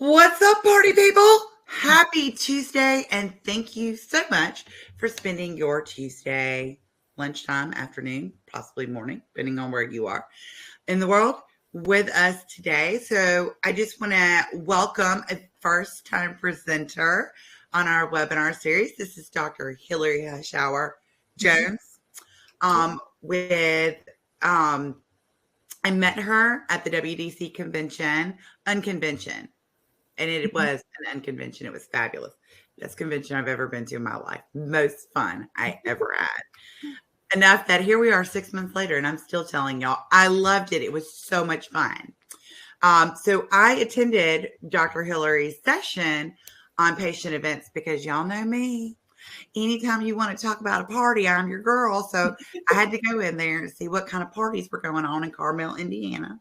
What's up, party people? Happy Tuesday, and thank you so much for spending your Tuesday lunchtime, afternoon, possibly morning, depending on where you are in the world with us today. So I just want to welcome a first-time presenter on our webinar series. This is Dr. Hillary Hushower Jones. I met her at the WDC convention, unconvention. And it was an unconvention. It was fabulous. Best convention I've ever been to in my life. Most fun I ever had. Enough that here we are 6 months later, and I'm still telling y'all, I loved it. It was so much fun. So I attended Dr. Hillary's session on patient events because y'all know me. Anytime you want to talk about a party, I'm your girl. So I had to go in there and see what kind of parties were going on in Carmel, Indiana,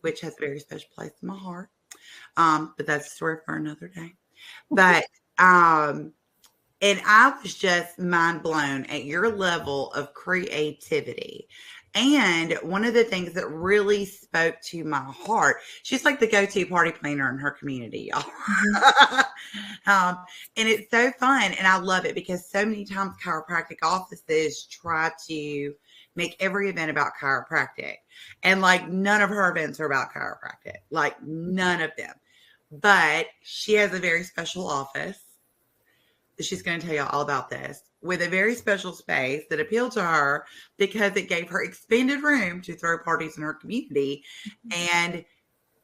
which has a very special place in my heart. But that's a story for another day. But and I was just mind blown at your level of creativity. And one of the things that really spoke to my heart, she's like the go-to party planner in her community, y'all. And it's so fun. And I love it because so many times chiropractic offices try to make every event about chiropractic. And like none of her events are about chiropractic, like none of them. But she has a very special office. She's going to tell you all about this with a very special space that appealed to her because it gave her expanded room to throw parties in her community. And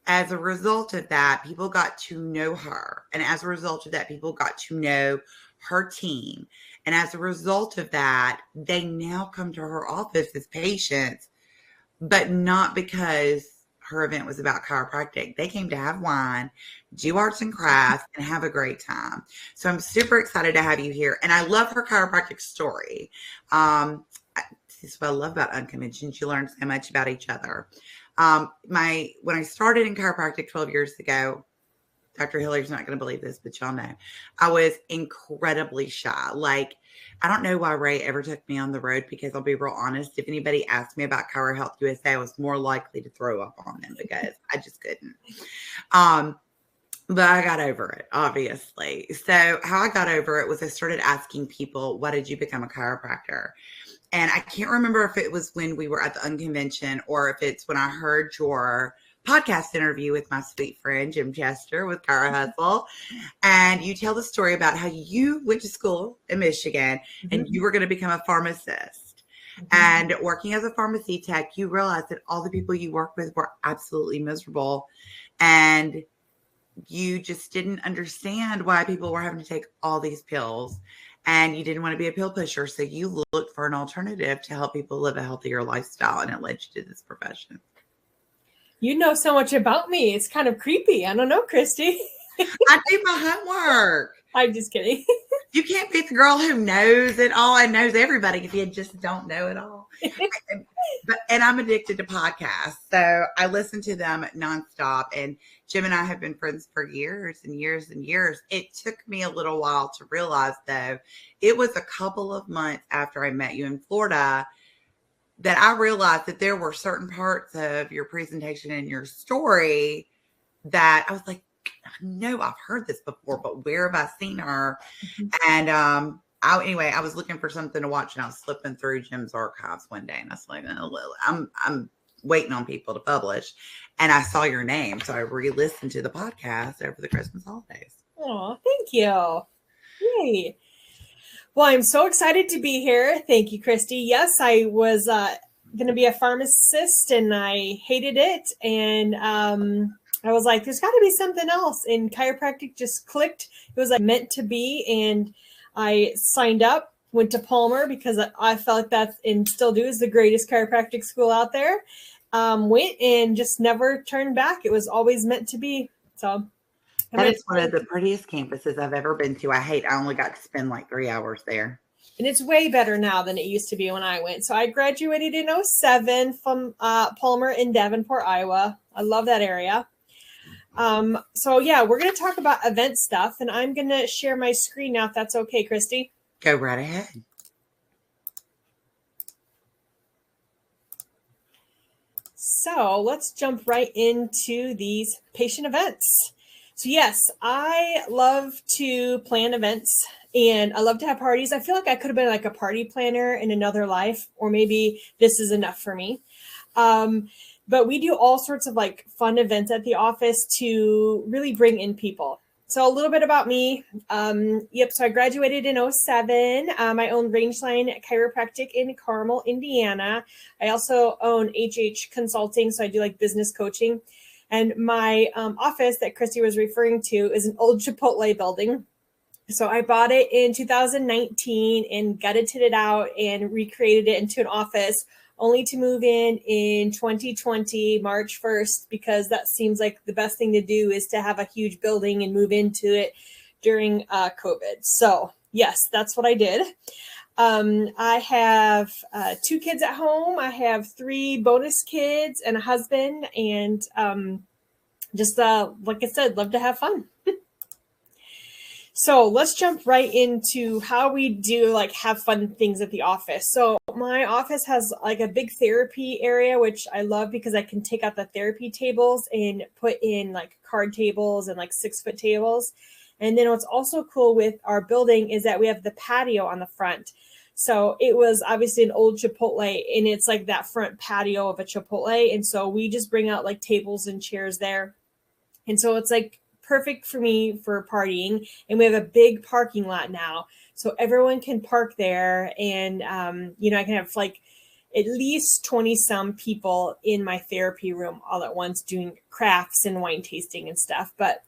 as a result of that, people got to know her. And as a result of that, people got to know her team. And as a result of that, they now come to her office as patients, but not because her event was about chiropractic. They came to have wine, do arts and crafts, and have a great time. So I'm super excited to have you here. And I love her chiropractic story. This is what I love about unconventions. You learn so much about each other. When I started in chiropractic 12 years ago, Dr. Hillary's not going to believe this, but y'all know, I was incredibly shy. Like, I don't know why Ray ever took me on the road because I'll be real honest. If anybody asked me about ChiroHealthUSA, I was more likely to throw up on them because I just couldn't. But I got over it, obviously. So how I got over it was I started asking people, why did you become a chiropractor? And I can't remember if it was when we were at the unconvention or if it's when I heard your podcast interview with my sweet friend, Jim Chester with Chiro Hustle. And you tell the story about how you went to school in Michigan and you were going to become a pharmacist. And working as a pharmacy tech, you realized that all the people you worked with were absolutely miserable. And you just didn't understand why people were having to take all these pills. And you didn't want to be a pill pusher. So you looked for an alternative to help people live a healthier lifestyle. And it led you to this profession. You know so much about me. It's kind of creepy. I don't know, Christy. I do my homework. I'm just kidding. You can't beat the girl who knows it all and knows everybody if you just don't know it all. And I'm addicted to podcasts. So I listen to them nonstop. And Jim and I have been friends for years and years and years. It took me a little while to realize, though, it was a couple of months after I met you in Florida that I realized that there were certain parts of your presentation and your story that I was like, I know I've heard this before, but where have I seen her? And I was looking for something to watch and I was slipping through Jim's archives one day and I was like, oh, I'm waiting on people to publish. And I saw your name. So I re-listened to the podcast over the Christmas holidays. Oh, thank you. Yay. Well, I'm so excited to be here. Thank you, Christy. Yes, I was going to be a pharmacist and I hated it. And I was like, there's got to be something else. And chiropractic just clicked. It was like meant to be. And I signed up, went to Palmer because I felt like that's, and still do, is the greatest chiropractic school out there. Went and just never turned back. It was always meant to be. So that is one of the prettiest campuses I've ever been to. I only got to spend like 3 hours there. And it's way better now than it used to be when I went. So I graduated in 2007 from Palmer in Davenport, Iowa. I love that area. So yeah, we're going to talk about event stuff and I'm going to share my screen now if that's okay, Christy. Go right ahead. So let's jump right into these patient events. So yes, I love to plan events and I love to have parties. I feel like I could have been like a party planner in another life, or maybe this is enough for me. Um, but we do all sorts of like fun events at the office to really bring in people. So a little bit about me. So I graduated in '07. I own Rangeline Chiropractic in Carmel, Indiana. I also own HH Consulting, so I do like business coaching. And my office that Christy was referring to is an old Chipotle building. So I bought it in 2019 and gutted it out and recreated it into an office, only to move in 2020, March 1st, because that seems like the best thing to do is to have a huge building and move into it during COVID. So yes, that's what I did. I have 2 kids at home. I have 3 bonus kids and a husband, and just like I said, love to have fun. So let's jump right into how we do like have fun things at the office. So my office has like a big therapy area, which I love because I can take out the therapy tables and put in like card tables and like 6-foot tables. And then what's also cool with our building is that we have the patio on the front. So it was obviously an old Chipotle, and it's like that front patio of a Chipotle. And so we just bring out like tables and chairs there. And so it's like perfect for me for partying. And we have a big parking lot now. So everyone can park there. And, I can have like at least 20 some people in my therapy room all at once doing crafts and wine tasting and stuff. But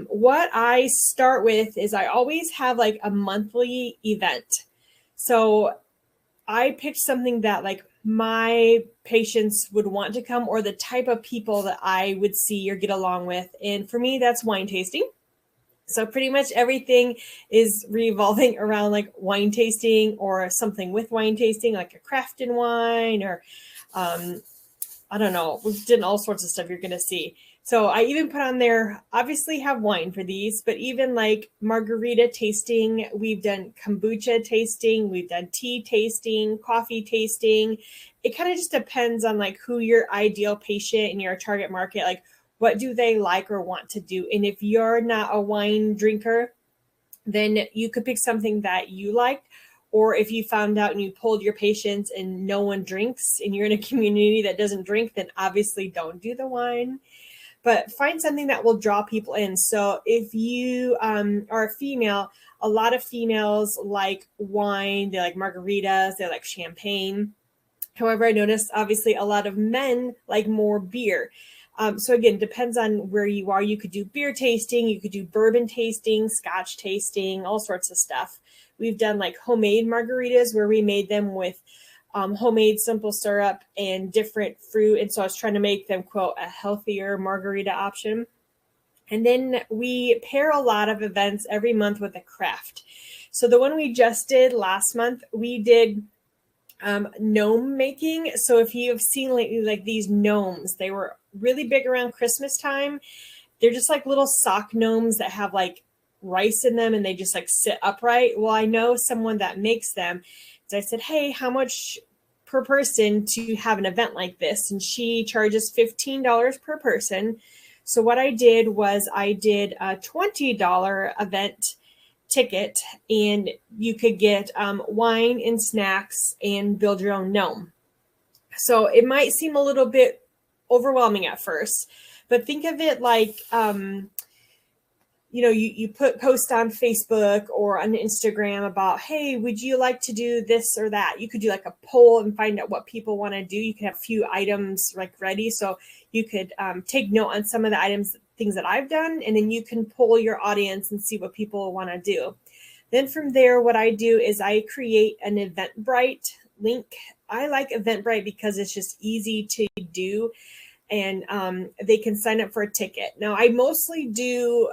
what I start with is I always have like a monthly event. So I picked something that like my patients would want to come, or the type of people that I would see or get along with. And for me, that's wine tasting. So pretty much everything is revolving around like wine tasting or something with wine tasting, like a crafted wine, or I don't know. We've done all sorts of stuff you're going to see. So I even put on there, obviously have wine for these, but even like margarita tasting, we've done kombucha tasting, we've done tea tasting, coffee tasting. It kind of just depends on like who your ideal patient and your target market, like what do they like or want to do. And if you're not a wine drinker, then you could pick something that you like. Or if you found out and you polled your patients and no one drinks and you're in a community that doesn't drink, then obviously don't do the wine. But find something that will draw people in. So if you are a female, a lot of females like wine, they like margaritas, they like champagne. However, I noticed obviously a lot of men like more beer. So again, depends on where you are. You could do beer tasting, you could do bourbon tasting, scotch tasting, all sorts of stuff. We've done like homemade margaritas where we made them with homemade simple syrup and different fruit. And so I was trying to make them, quote, a healthier margarita option. And then we pair a lot of events every month with a craft. So the one we just did last month, we did gnome making. So if you have seen lately, like these gnomes, they were really big around Christmas time. They're just like little sock gnomes that have like rice in them and they just like sit upright. Well, I know someone that makes them. So I said, hey, how much per person to have an event like this? And she charges $15 per person. So what I did was I did a $20 event ticket, and you could get wine and snacks and build your own gnome. So it might seem a little bit overwhelming at first, but think of it like you post on Facebook or on Instagram about, hey, would you like to do this or that? You could do like a poll and find out what people want to do. You could have a few items like ready. So you could take note on some of the things that I've done, and then you can poll your audience and see what people want to do. Then from there, what I do is I create an Eventbrite link. I like Eventbrite because it's just easy to do, and they can sign up for a ticket. Now, I mostly do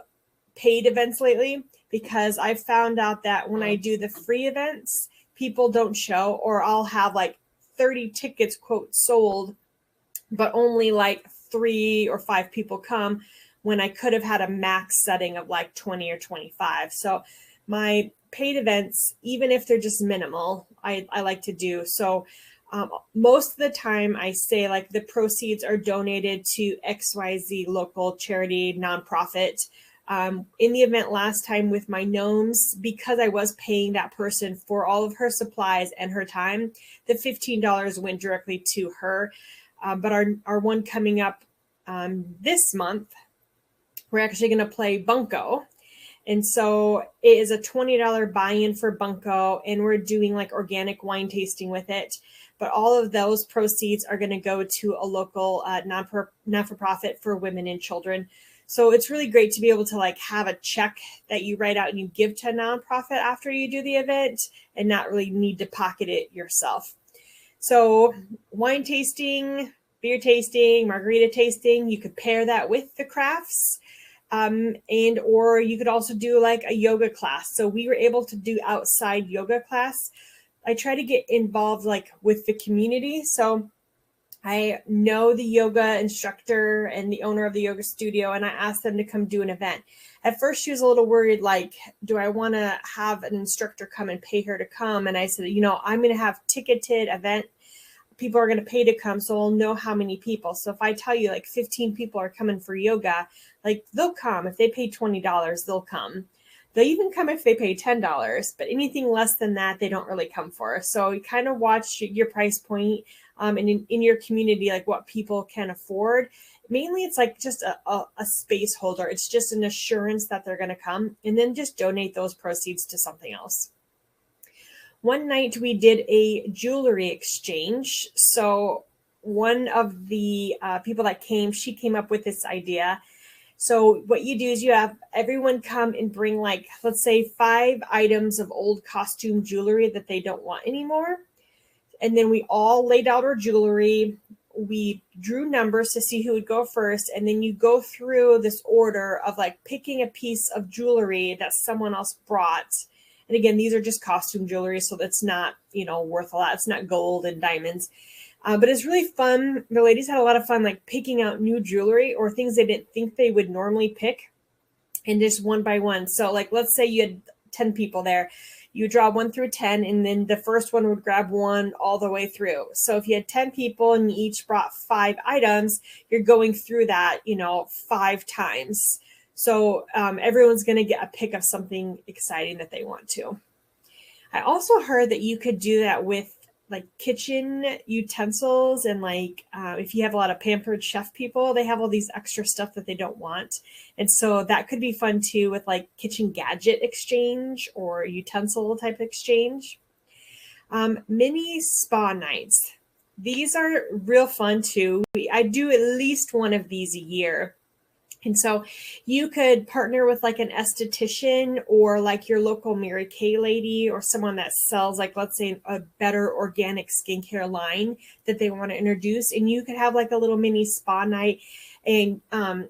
paid events lately because I found out that when I do the free events, people don't show, or I'll have like 30 tickets, quote, sold, but only like 3 or 5 people come when I could have had a max setting of like 20 or 25. So my paid events, even if they're just minimal, I like to do. So Most of the time I say like the proceeds are donated to XYZ local charity nonprofit. In the event last time with my gnomes, because I was paying that person for all of her supplies and her time, the $15 went directly to her. But our one coming up this month, we're actually going to play Bunko. And so it is a $20 buy-in for Bunko, and we're doing like organic wine tasting with it. But all of those proceeds are going to go to a local non-for-profit for women and children. So it's really great to be able to like have a check that you write out and you give to a nonprofit after you do the event and not really need to pocket it yourself. So wine tasting, beer tasting, margarita tasting, you could pair that with the crafts. And or you could also do like a yoga class. So we were able to do outside yoga class. I try to get involved like with the community. So I know the yoga instructor and the owner of the yoga studio, and I asked them to come do an event. At first, she was a little worried, like, do I want to have an instructor come and pay her to come? And I said, I'm going to have ticketed event. People are going to pay to come, so I'll know how many people. So if I tell you like 15 people are coming for yoga, like they'll come. If they pay $20, they'll come. They'll even come if they pay $10, but anything less than that, they don't really come for. So you kind of watch your price point and in your community, like what people can afford. Mainly it's like just a space holder. It's just an assurance that they're going to come, and then just donate those proceeds to something else. One night we did a jewelry exchange. So one of the people that came, she came up with this idea. So what you do is you have everyone come and bring like, let's say 5 items of old costume jewelry that they don't want anymore. And then we all laid out our jewelry. We drew numbers to see who would go first. And then you go through this order of like picking a piece of jewelry that someone else brought. And again, these are just costume jewelry, so that's not, worth a lot. It's not gold and diamonds. But it's really fun. The ladies had a lot of fun, like picking out new jewelry or things they didn't think they would normally pick, and just one by one. So like, let's say you had 10 people there. You draw 1 through 10, and then the first one would grab one all the way through. So if you had 10 people and you each brought 5 items, you're going through that, 5 times. So everyone's going to get a pick of something exciting that they want to. I also heard that you could do that with like kitchen utensils, and like if you have a lot of pampered chef people, they have all these extra stuff that they don't want. And so that could be fun too with like kitchen gadget exchange or utensil type exchange. Mini spa nights. These are real fun too. I do at least one of these a year. And so you could partner with like an esthetician or like your local Mary Kay lady or someone that sells like, let's say, a better organic skincare line that they want to introduce. And you could have like a little mini spa night, and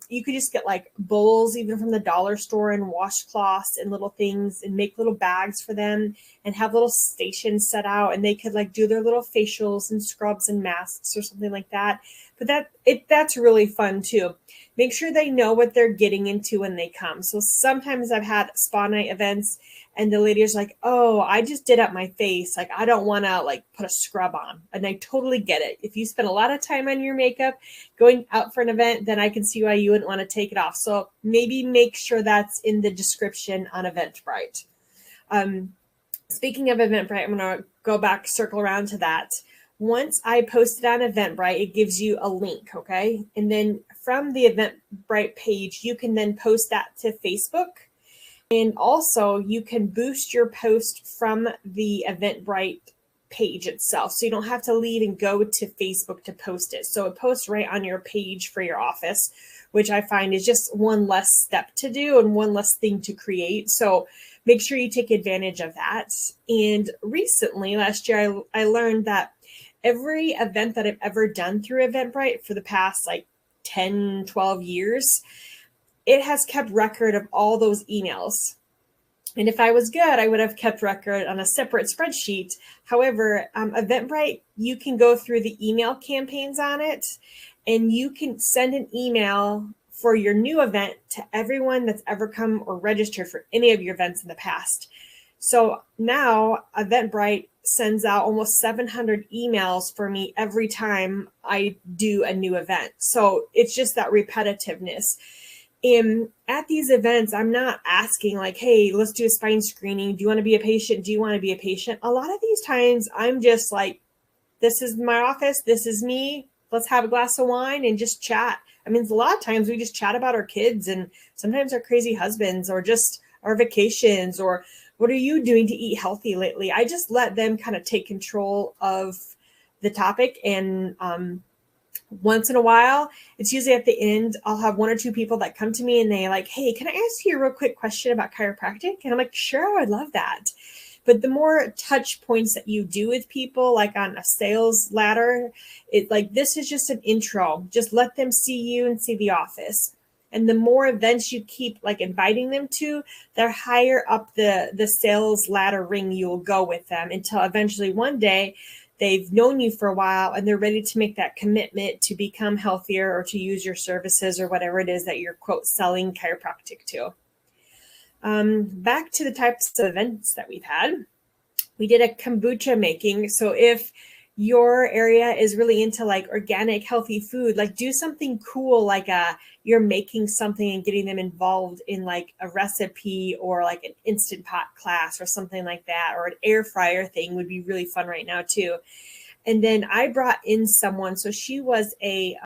you could just get like bowls even from the dollar store and washcloths and little things, and make little bags for them and have little stations set out, and they could like do their little facials and scrubs and masks or something like that. But that's really fun too. Make sure they know what they're getting into when they come. So sometimes I've had spa night events and the lady is like, oh, I just did up my face. Like, I don't want to like put a scrub on. And I totally get it. If you spend a lot of time on your makeup going out for an event, then I can see why you wouldn't want to take it off. So maybe make sure that's in the description on Eventbrite. Speaking of Eventbrite, I'm going to go back, circle around to that. Once I post it on Eventbrite, it gives you a link, okay? And then from the Eventbrite page, you can then post that to Facebook. And also, you can boost your post from the Eventbrite page itself. So you don't have to leave and go to Facebook to post it. So it posts right on your page for your office, which I find is just one less step to do and one less thing to create. So make sure you take advantage of that. And recently, last year, I learned that every event that I've ever done through Eventbrite for the past like 10, 12 years, it has kept record of all those emails. And if I was good, I would have kept record on a separate spreadsheet. However, Eventbrite, you can go through the email campaigns on it, and you can send an email for your new event to everyone that's ever come or registered for any of your events in the past. So now Eventbrite sends out almost 700 emails for me every time I do a new event. So it's just that repetitiveness. And at these events, I'm not asking like, hey, let's do a spine screening. Do you want to be a patient? Do you want to be a patient? A lot of these times I'm just like, this is my office. This is me. Let's have a glass of wine and just chat. I mean, a lot of times we just chat about our kids and sometimes our crazy husbands or just our vacations or what are you doing to eat healthy lately? I just let them kind of take control of the topic. And once in a while, it's usually at the end, I'll have one or two people that come to me and they like, hey, can I ask you a real quick question about chiropractic? And I'm like, sure, I'd love that. But the more touch points that you do with people, like on a sales ladder, it like, this is just an intro. Just let them see you and see the office. And the more events you keep like inviting them to, the higher up the sales ladder ring you'll go with them until eventually one day they've known you for a while and they're ready to make that commitment to become healthier or to use your services or whatever it is that you're, quote, selling chiropractic to. Back to the types of events that we've had. We did a kombucha making. So if your area is really into like organic, healthy food, like do something cool, like you're making something and getting them involved in like a recipe or like an Instant Pot class or something like that, or an air fryer thing would be really fun right now too. And then I brought in someone. So she was a,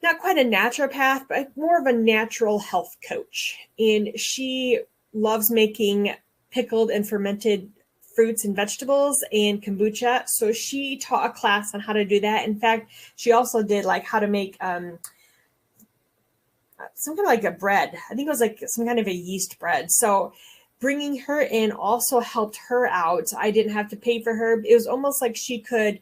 not quite a naturopath, but more of a natural health coach. And she loves making pickled and fermented fruits and vegetables and kombucha. So she taught a class on how to do that. In fact, she also did like how to make some kind of like a bread. I think it was like some kind of a yeast bread. So bringing her in also helped her out. I didn't have to pay for her. It was almost like she could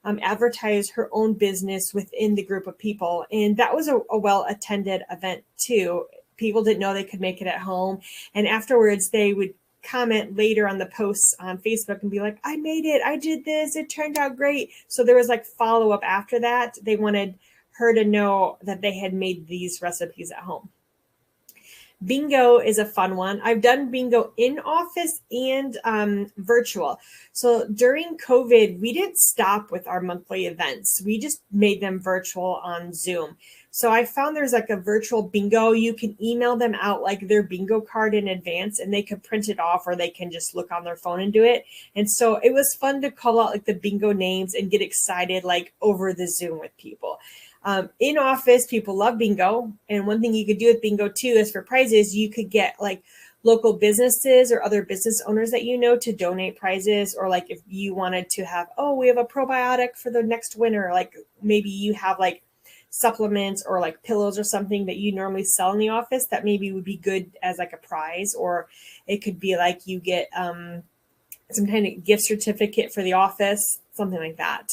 advertise her own business within the group of people. And that was a well-attended event too. People didn't know they could make it at home. And afterwards, they would comment later on the posts on Facebook and be like, I made it. I did this. It turned out great. So there was like follow-up after that. They wanted her to know that they had made these recipes at home. Bingo is a fun one. I've done bingo in office and virtual. So during COVID, we didn't stop with our monthly events. We just made them virtual on Zoom. So I found there's like a virtual bingo. You can email them out like their bingo card in advance and they can print it off or they can just look on their phone and do it. And so it was fun to call out like the bingo names and get excited like over the Zoom with people. In office, people love bingo. And one thing you could do with bingo too is for prizes, you could get like local businesses or other business owners that you know to donate prizes. Or like if you wanted to have, oh, we have a probiotic for the next winner. Like maybe you have like supplements or like pillows or something that you normally sell in the office that maybe would be good as like a prize. Or it could be like you get some kind of gift certificate for the office, something like that.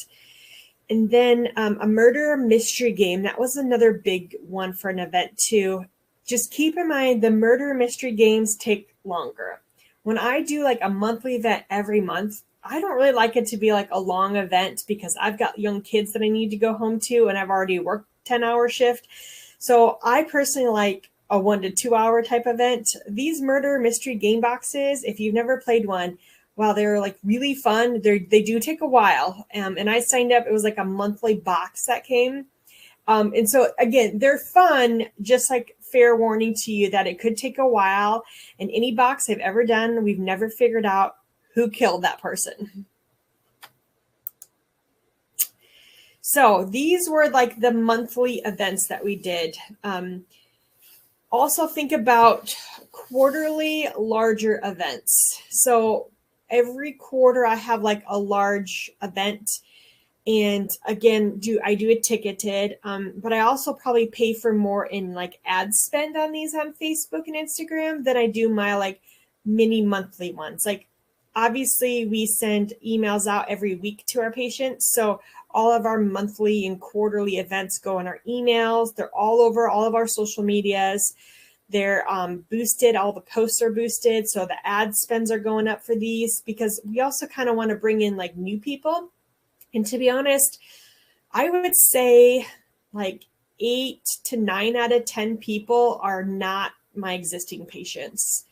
And then a murder mystery game. That was another big one for an event too. Just keep in mind the murder mystery games take longer. When I do like a monthly event every month, I don't really like it to be like a long event because I've got young kids that I need to go home to and I've already worked 10-hour shift. So I personally like a 1 to 2 hour type event. These murder mystery game boxes, if you've never played one, wow, they're like really fun. They do take a while. And I signed up. It was like a monthly box that came. And so again, they're fun, just like fair warning to you that it could take a while. And any box I've ever done, we've never figured out who killed that person. So these were like the monthly events that we did. Also think about quarterly larger events. So every quarter I have like a large event. And again, I do it ticketed, but I also probably pay for more in like ad spend on these on Facebook and Instagram than I do my like mini monthly ones. Like obviously we send emails out every week to our patients. So all of our monthly and quarterly events go in our emails. They're all over all of our social medias. They're boosted. All the posts are boosted. So the ad spends are going up for these because we also kind of want to bring in like new people. And to be honest, I would say like 8 to 9 out of 10 people are not my existing patients.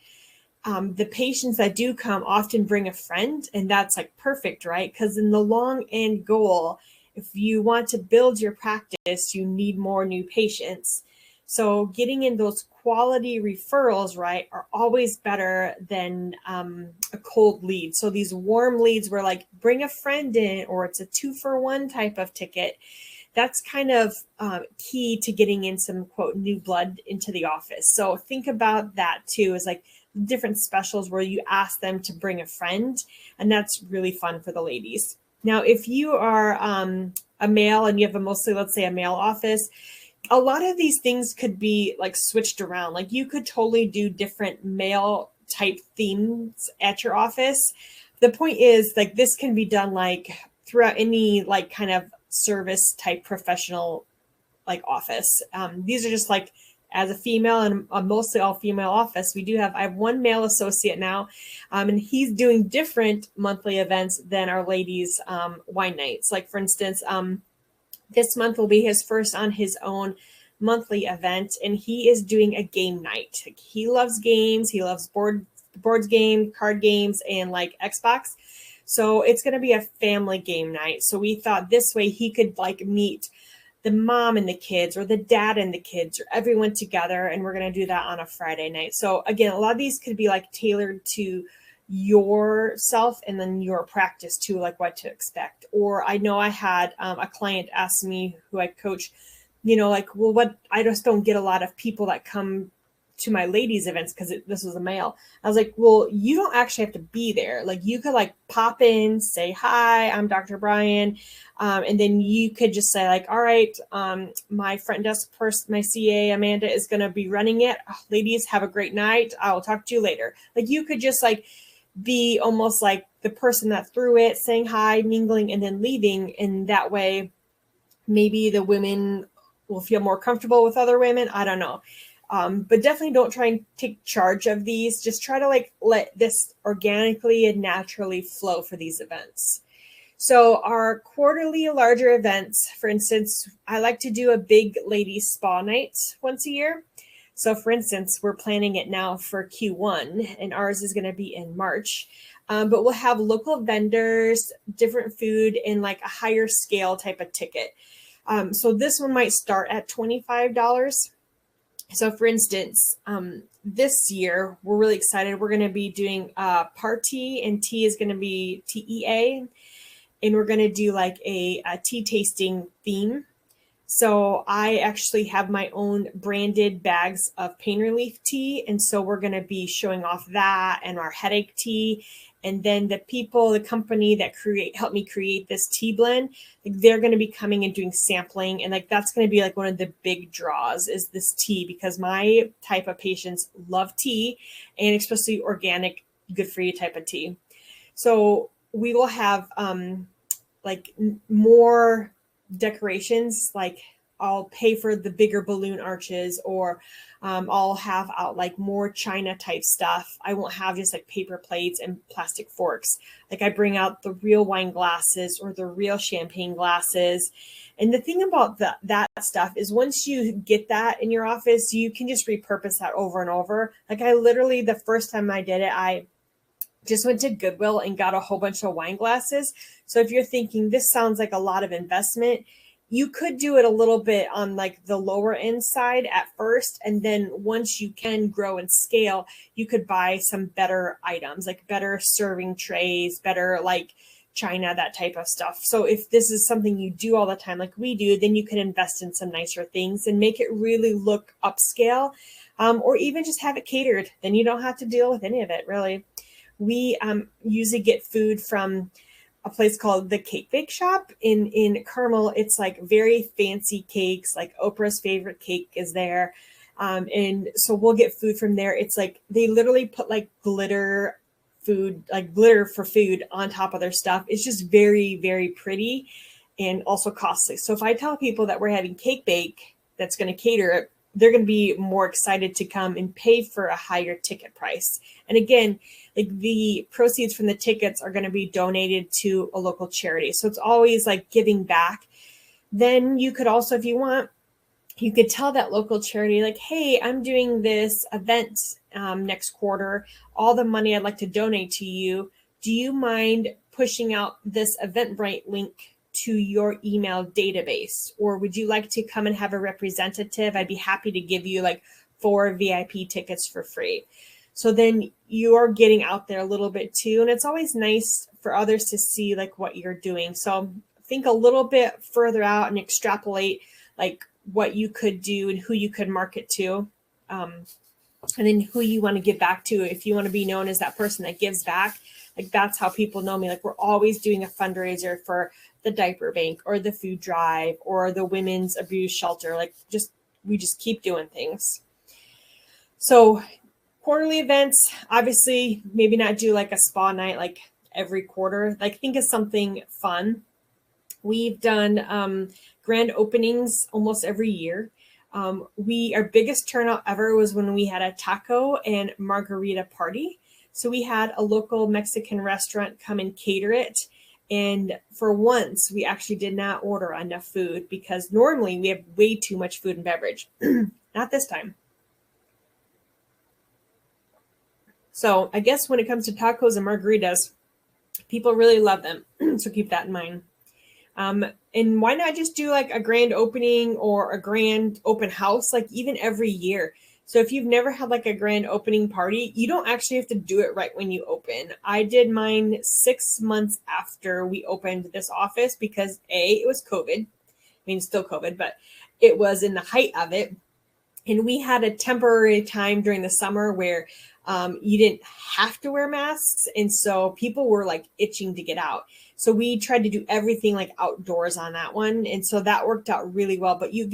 the patients that do come often bring a friend, and that's like perfect, right? Because in the long end goal, if you want to build your practice, you need more new patients. So getting in those quality referrals, right, are always better than a cold lead. So these warm leads where like bring a friend in, or it's a 2-for-1 type of ticket. That's kind of key to getting in some quote new blood into the office. So think about that too, is like different specials where you ask them to bring a friend, and that's really fun for the ladies. Now, if you are a male and you have mostly, let's say, a male office, a lot of these things could be like switched around. Like you could totally do different male type themes at your office. The point is, like, this can be done like throughout any like kind of service type professional like office. These are just like, as a female and a mostly all female office, I have one male associate now, and he's doing different monthly events than our ladies' wine nights. Like for instance, this month will be his first on his own monthly event, and he is doing a game night. Like, he loves games. He loves boards game, card games, and like Xbox. So it's going to be a family game night. So we thought this way he could like meet the mom and the kids, or the dad and the kids, or everyone together. And we're going to do that on a Friday night. So again, a lot of these could be like tailored to yourself and then your practice too, like what to expect. Or I know I had a client ask me, who I coach, like, well, what, I just don't get a lot of people that come to my ladies events because this was a male. I was like, well, you don't actually have to be there. Like you could like pop in, say, hi, I'm Dr. Brian. And then you could just say like, all right, my front desk person, my CA, Amanda, is going to be running it. Oh, ladies, have a great night. I will talk to you later. Like you could just like be almost like the person that threw it, saying hi, mingling, and then leaving. And that way, maybe the women will feel more comfortable with other women. I don't know. But definitely don't try and take charge of these. Just try to like let this organically and naturally flow for these events. So our quarterly larger events, for instance, I like to do a big ladies spa night once a year. So for instance, we're planning it now for Q1, and ours is going to be in March. But we'll have local vendors, different food, and like a higher scale type of ticket. So this one might start at $25. So for instance, this year, we're really excited. We're going to be doing party, and tea is going to be TEA. And we're going to do like a tea tasting theme. So I actually have my own branded bags of pain relief tea. And so we're going to be showing off that and our headache tea. And then the company that helped me create this tea blend, like they're going to be coming and doing sampling. And like, that's going to be like one of the big draws is this tea, because my type of patients love tea, and especially organic, good for you type of tea. So we will have like more decorations. Like I'll pay for the bigger balloon arches, or I'll have out like more China type stuff. I won't have just like paper plates and plastic forks. Like I bring out the real wine glasses or the real champagne glasses. And the thing about that stuff is once you get that in your office, you can just repurpose that over and over. Like I literally, the first time I did it, I just went to Goodwill and got a whole bunch of wine glasses. So if you're thinking this sounds like a lot of investment, you could do it a little bit on like the lower end side at first. And then once you can grow and scale, you could buy some better items, like better serving trays, better like China, that type of stuff. So if this is something you do all the time, like we do, then you can invest in some nicer things and make it really look upscale, or even just have it catered. Then you don't have to deal with any of it, really. We usually get food from a place called the Cake Bake Shop in Carmel. It's like very fancy cakes, like Oprah's favorite cake is there. And so we'll get food from there. It's like they literally put like glitter for food on top of their stuff. It's just very, very pretty and also costly. So if I tell people that we're having cake bake that's going to cater it, they're going to be more excited to come and pay for a higher ticket price. And again, like the proceeds from the tickets are going to be donated to a local charity. So it's always like giving back. Then you could also, if you want, you could tell that local charity, like, hey, I'm doing this event next quarter. All the money I'd like to donate to you. Do you mind pushing out this Eventbrite link to your email database? Or would you like to come and have a representative? I'd be happy to give you like 4 VIP tickets for free. So then you're getting out there a little bit too. And it's always nice for others to see like what you're doing. So think a little bit further out and extrapolate like what you could do and who you could market to. And then who you want to give back to. If you want to be known as that person that gives back, like that's how people know me. Like we're always doing a fundraiser for the diaper bank or the food drive or the women's abuse shelter. Like we just keep doing things. So quarterly events, obviously maybe not do like a spa night like every quarter. Like think of something fun. We've done grand openings almost every year. Our biggest turnout ever was when we had a taco and margarita party. So we had a local Mexican restaurant come and cater it. And for once, we actually did not order enough food because normally we have way too much food and beverage. Not this time. So I guess when it comes to tacos and margaritas, people really love them. So keep that in mind. And why not just do like a grand opening or a grand open house, like even every year? So if you've never had like a grand opening party, you don't actually have to do it right when you open. I did mine 6 months after we opened this office because it was COVID. I mean, still COVID, but it was in the height of it. And we had a temporary time during the summer where you didn't have to wear masks. And so people were like itching to get out. So we tried to do everything like outdoors on that one. And so that worked out really well. But you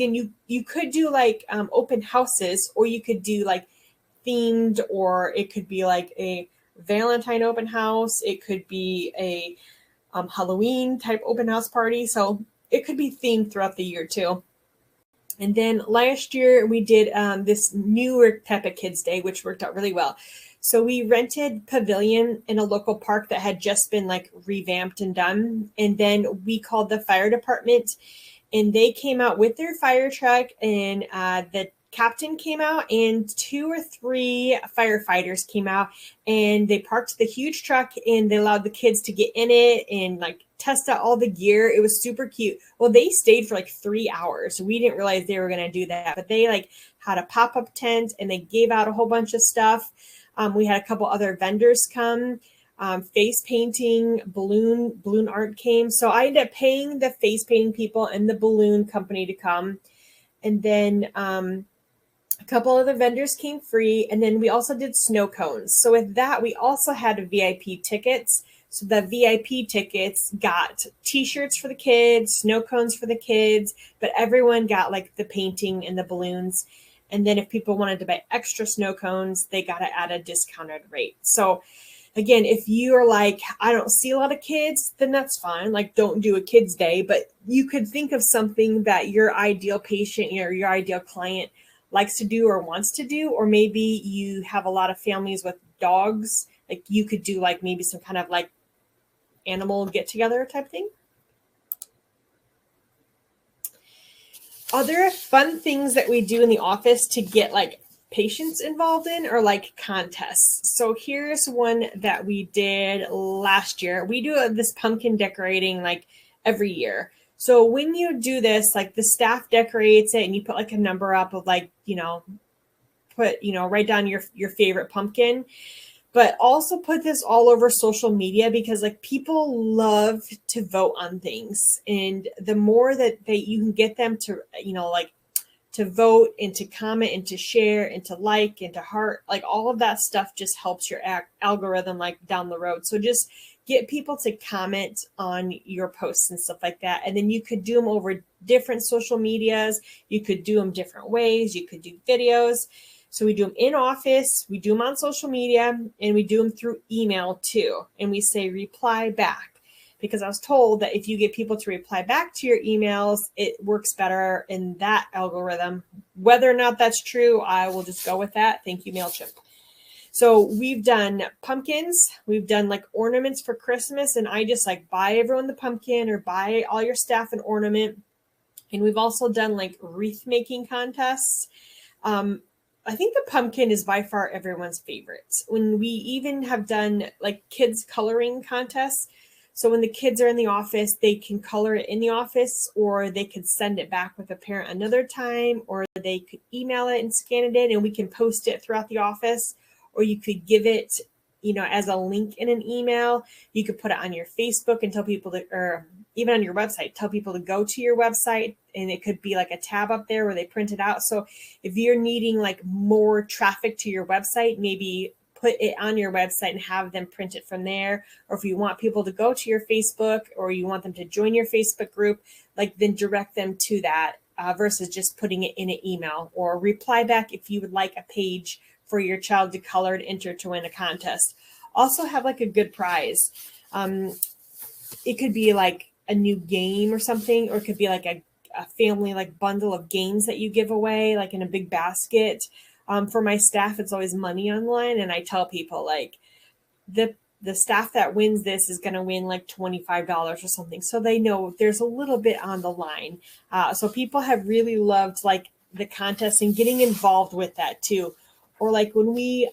could do like open houses, or you could do like themed, or it could be like a Valentine open house. It could be a Halloween type open house party. So it could be themed throughout the year too. And then last year we did this newer type of Kids Day, which worked out really well. So we rented pavilion in a local park that had just been like revamped and done. And then we called the fire department, and they came out with their fire truck, and the captain came out and 2 or 3 firefighters came out, and they parked the huge truck and they allowed the kids to get in it and like test out all the gear. It was super cute. Well, they stayed for like 3 hours. We didn't realize they were going to do that, but they like had a pop-up tent and they gave out a whole bunch of stuff. We had a couple other vendors come, face painting, balloon art came. So I ended up paying the face painting people and the balloon company to come. And then a couple of the vendors came free. And then we also did snow cones. So with that, we also had VIP tickets. So the VIP tickets got t-shirts for the kids, snow cones for the kids, but everyone got like the painting and the balloons. And then if people wanted to buy extra snow cones, they got it at a discounted rate. So again, if you are like, I don't see a lot of kids, then that's fine. Like don't do a kids day, but you could think of something that your ideal patient or your ideal client likes to do or wants to do. Or maybe you have a lot of families with dogs. Like you could do like maybe some kind of like animal get together type thing. Other fun things that we do in the office to get like patients involved in are like contests. So here's one that we did last year. We do this pumpkin decorating like every year. So when you do this, like the staff decorates it and you put like a number up of like, write down your favorite pumpkin. But also put this all over social media because like people love to vote on things. And the more that you can get them to, to vote and to comment and to share and to like and to heart, like all of that stuff just helps your algorithm like down the road. So just get people to comment on your posts and stuff like that. And then you could do them over different social medias. You could do them different ways. You could do videos. So we do them in office, we do them on social media, and we do them through email too. And we say reply back, because I was told that if you get people to reply back to your emails, it works better in that algorithm. Whether or not that's true, I will just go with that. Thank you, MailChimp. So we've done pumpkins, we've done like ornaments for Christmas, and I just like buy everyone the pumpkin or buy all your staff an ornament. And we've also done like wreath making contests. I think the pumpkin is by far everyone's favorite. When we even have done like kids coloring contests. So when the kids are in the office, they can color it in the office, or they could send it back with a parent another time, or they could email it and scan it in and we can post it throughout the office, or you could give it, as a link in an email. You could put it on your Facebook and tell people to, or even on your website, tell people to go to your website, and it could be like a tab up there where they print it out. So if you're needing like more traffic to your website, maybe put it on your website and have them print it from there. Or if you want people to go to your Facebook, or you want them to join your Facebook group, like then direct them to that versus just putting it in an email, or reply back if you would like a page for your child to color and enter to win a contest. Also have like a good prize. It could be like a new game or something, or it could be like a family like bundle of games that you give away, like in a big basket. For my staff, it's always money online, and I tell people like the staff that wins this is going to win like $25 or something, so they know there's a little bit on the line. So people have really loved like the contest and getting involved with that too. Or like when we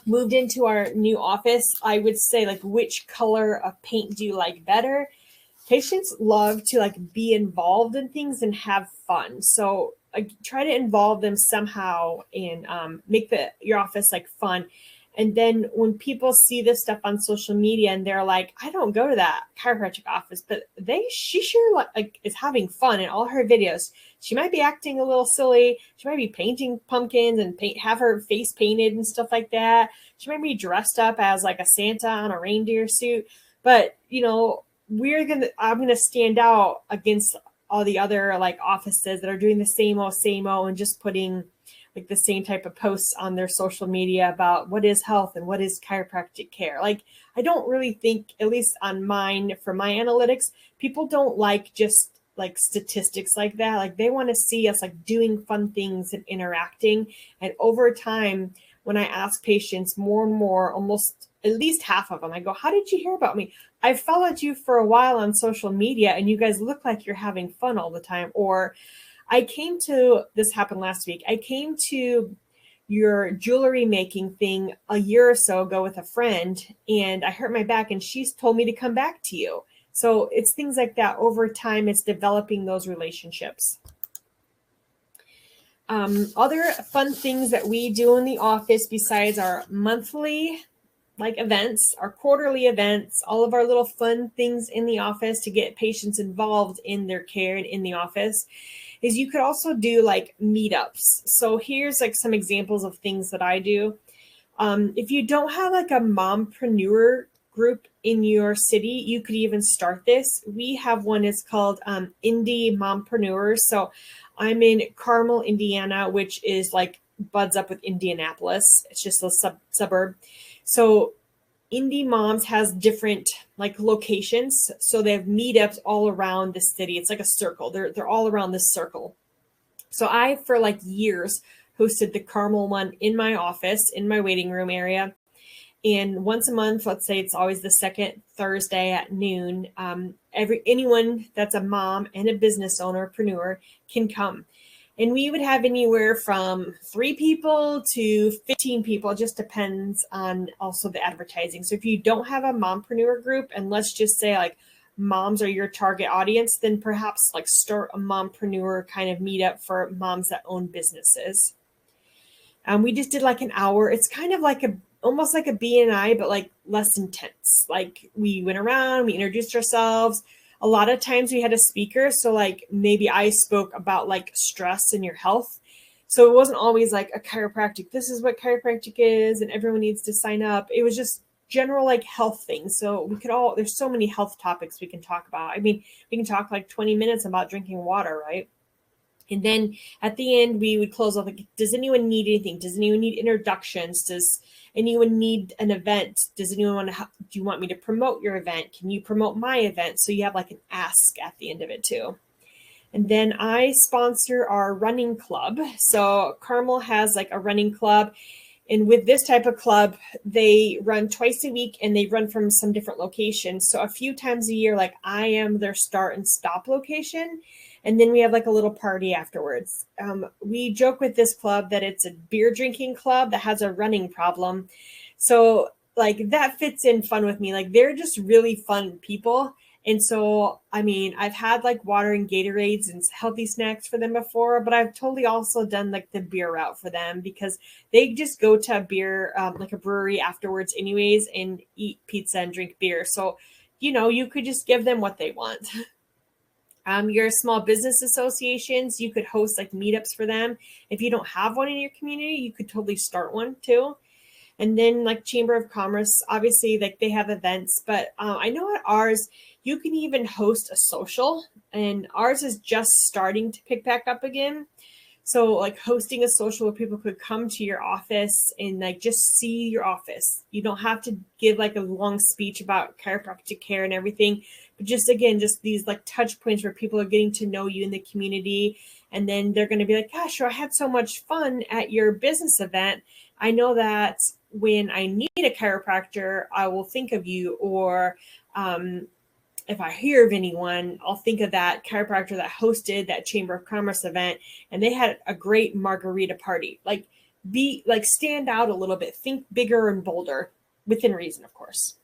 moved into our new office, I would say like, which color of paint do you like better? Patients love to like be involved in things and have fun. So I try to involve them somehow and make your office like fun. And then when people see this stuff on social media and they're like, I don't go to that chiropractic office, but she sure like is having fun in all her videos. She might be acting a little silly. She might be painting pumpkins and have her face painted and stuff like that. She might be dressed up as like a Santa on a reindeer suit. But, I'm going to stand out against all the other like offices that are doing the same old and just putting like the same type of posts on their social media about what is health and what is chiropractic care. Like, I don't really think, at least on mine, for my analytics, people don't like just like statistics like that. Like they want to see us like doing fun things and interacting. And over time, when I ask patients more and more, almost at least half of them, I go, how did you hear about me? I followed you for a while on social media and you guys look like you're having fun all the time. Or this happened last week. I came to your jewelry making thing a year or so ago with a friend, and I hurt my back and she's told me to come back to you. So it's things like that. Over time, it's developing those relationships. Other fun things that we do in the office besides our monthly like events, our quarterly events, all of our little fun things in the office to get patients involved in their care and in the office, is you could also do like meetups. So here's like some examples of things that I do. If you don't have like a mompreneur group in your city, you could even start this. We have one. It's called Indie Mompreneurs. So I'm in Carmel, Indiana, which is like buds up with Indianapolis. It's just a suburb. So Indie Moms has different like locations. So they have meetups all around the city. It's like a circle. They're all around this circle. So I, for like years, hosted the Carmel one in my office, in my waiting room area. And once a month, let's say it's always the second Thursday at noon, anyone that's a mom and a business ownerpreneur can come. And we would have anywhere from 3 people to 15 people. It just depends on also the advertising. So if you don't have a mompreneur group, and let's just say like moms are your target audience, then perhaps like start a mompreneur kind of meetup for moms that own businesses. We just did like an hour. It's kind of like almost like a BNI, but like less intense. Like we went around, we introduced ourselves. A lot of times we had a speaker. So like maybe I spoke about like stress in your health. So it wasn't always like a chiropractic, this is what chiropractic is and everyone needs to sign up. It was just general like health things. So there's so many health topics we can talk about. I mean, we can talk like 20 minutes about drinking water, right? And then at the end, we would close off like, does anyone need anything? Does anyone need introductions? Does anyone need an event? Does anyone do you want me to promote your event? Can you promote my event? So you have like an ask at the end of it too. And then I sponsor our running club. So Carmel has like a running club. And with this type of club, they run twice a week and they run from some different locations. So a few times a year, like I am their start and stop location. And then we have like a little party afterwards. We joke with this club that it's a beer drinking club that has a running problem. So like that fits in fun with me. Like they're just really fun people. And so, I mean, I've had like water and Gatorades and healthy snacks for them before, but I've totally also done like the beer route for them because they just go to a beer, like a brewery afterwards anyways, and eat pizza and drink beer. So, you could just give them what they want. Your small business associations, you could host like meetups for them. If you don't have one in your community, you could totally start one too. And then like Chamber of Commerce, obviously like they have events, but I know at ours, you can even host a social, and ours is just starting to pick back up again. So like hosting a social where people could come to your office and like just see your office. You don't have to give like a long speech about chiropractic care and everything, but just again, just these like touch points where people are getting to know you in the community. And then they're going to be like, gosh, I had so much fun at your business event. I know that when I need a chiropractor, I will think of you. Or if I hear of anyone, I'll think of that chiropractor that hosted that Chamber of Commerce event and they had a great margarita party. Like stand out a little bit, think bigger and bolder within reason, of course.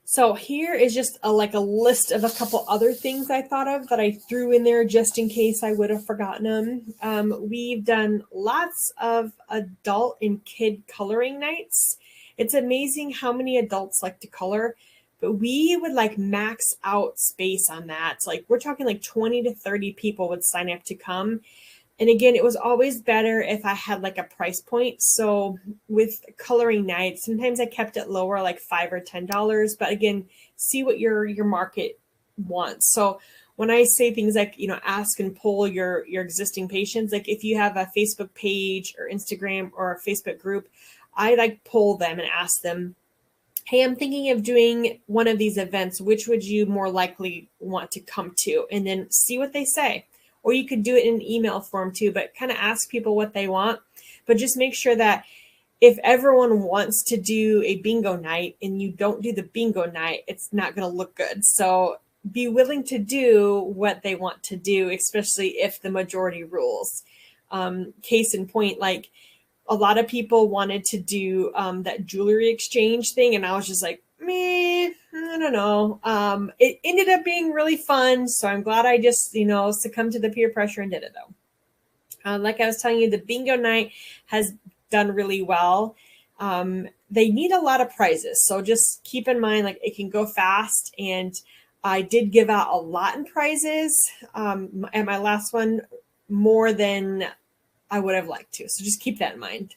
So here is just a list of a couple other things I thought of that I threw in there just in case I would have forgotten them. We've done lots of adult and kid coloring nights. It's amazing how many adults like to color, but we would like max out space on that. So like we're talking like 20 to 30 people would sign up to come. And again, it was always better if I had like a price point. So with coloring nights, sometimes I kept it lower, like $5 or $10. But again, see what your market wants. So when I say things like, ask and poll your existing patients, like if you have a Facebook page or Instagram or a Facebook group, I like poll them and ask them, hey, I'm thinking of doing one of these events. Which would you more likely want to come to? And then see what they say. Or you could do it in an email form too, but kind of ask people what they want. But just make sure that if everyone wants to do a bingo night and you don't do the bingo night, it's not going to look good. So be willing to do what they want to do, especially if the majority rules. Case in point, like a lot of people wanted to do that jewelry exchange thing. And I was just like, I don't know. It ended up being really fun. So I'm glad I just, succumbed to the peer pressure and did it though. Like I was telling you, the bingo night has done really well. They need a lot of prizes. So just keep in mind, like it can go fast. And I did give out a lot in prizes. At my last one, more than I would have liked to. So just keep that in mind.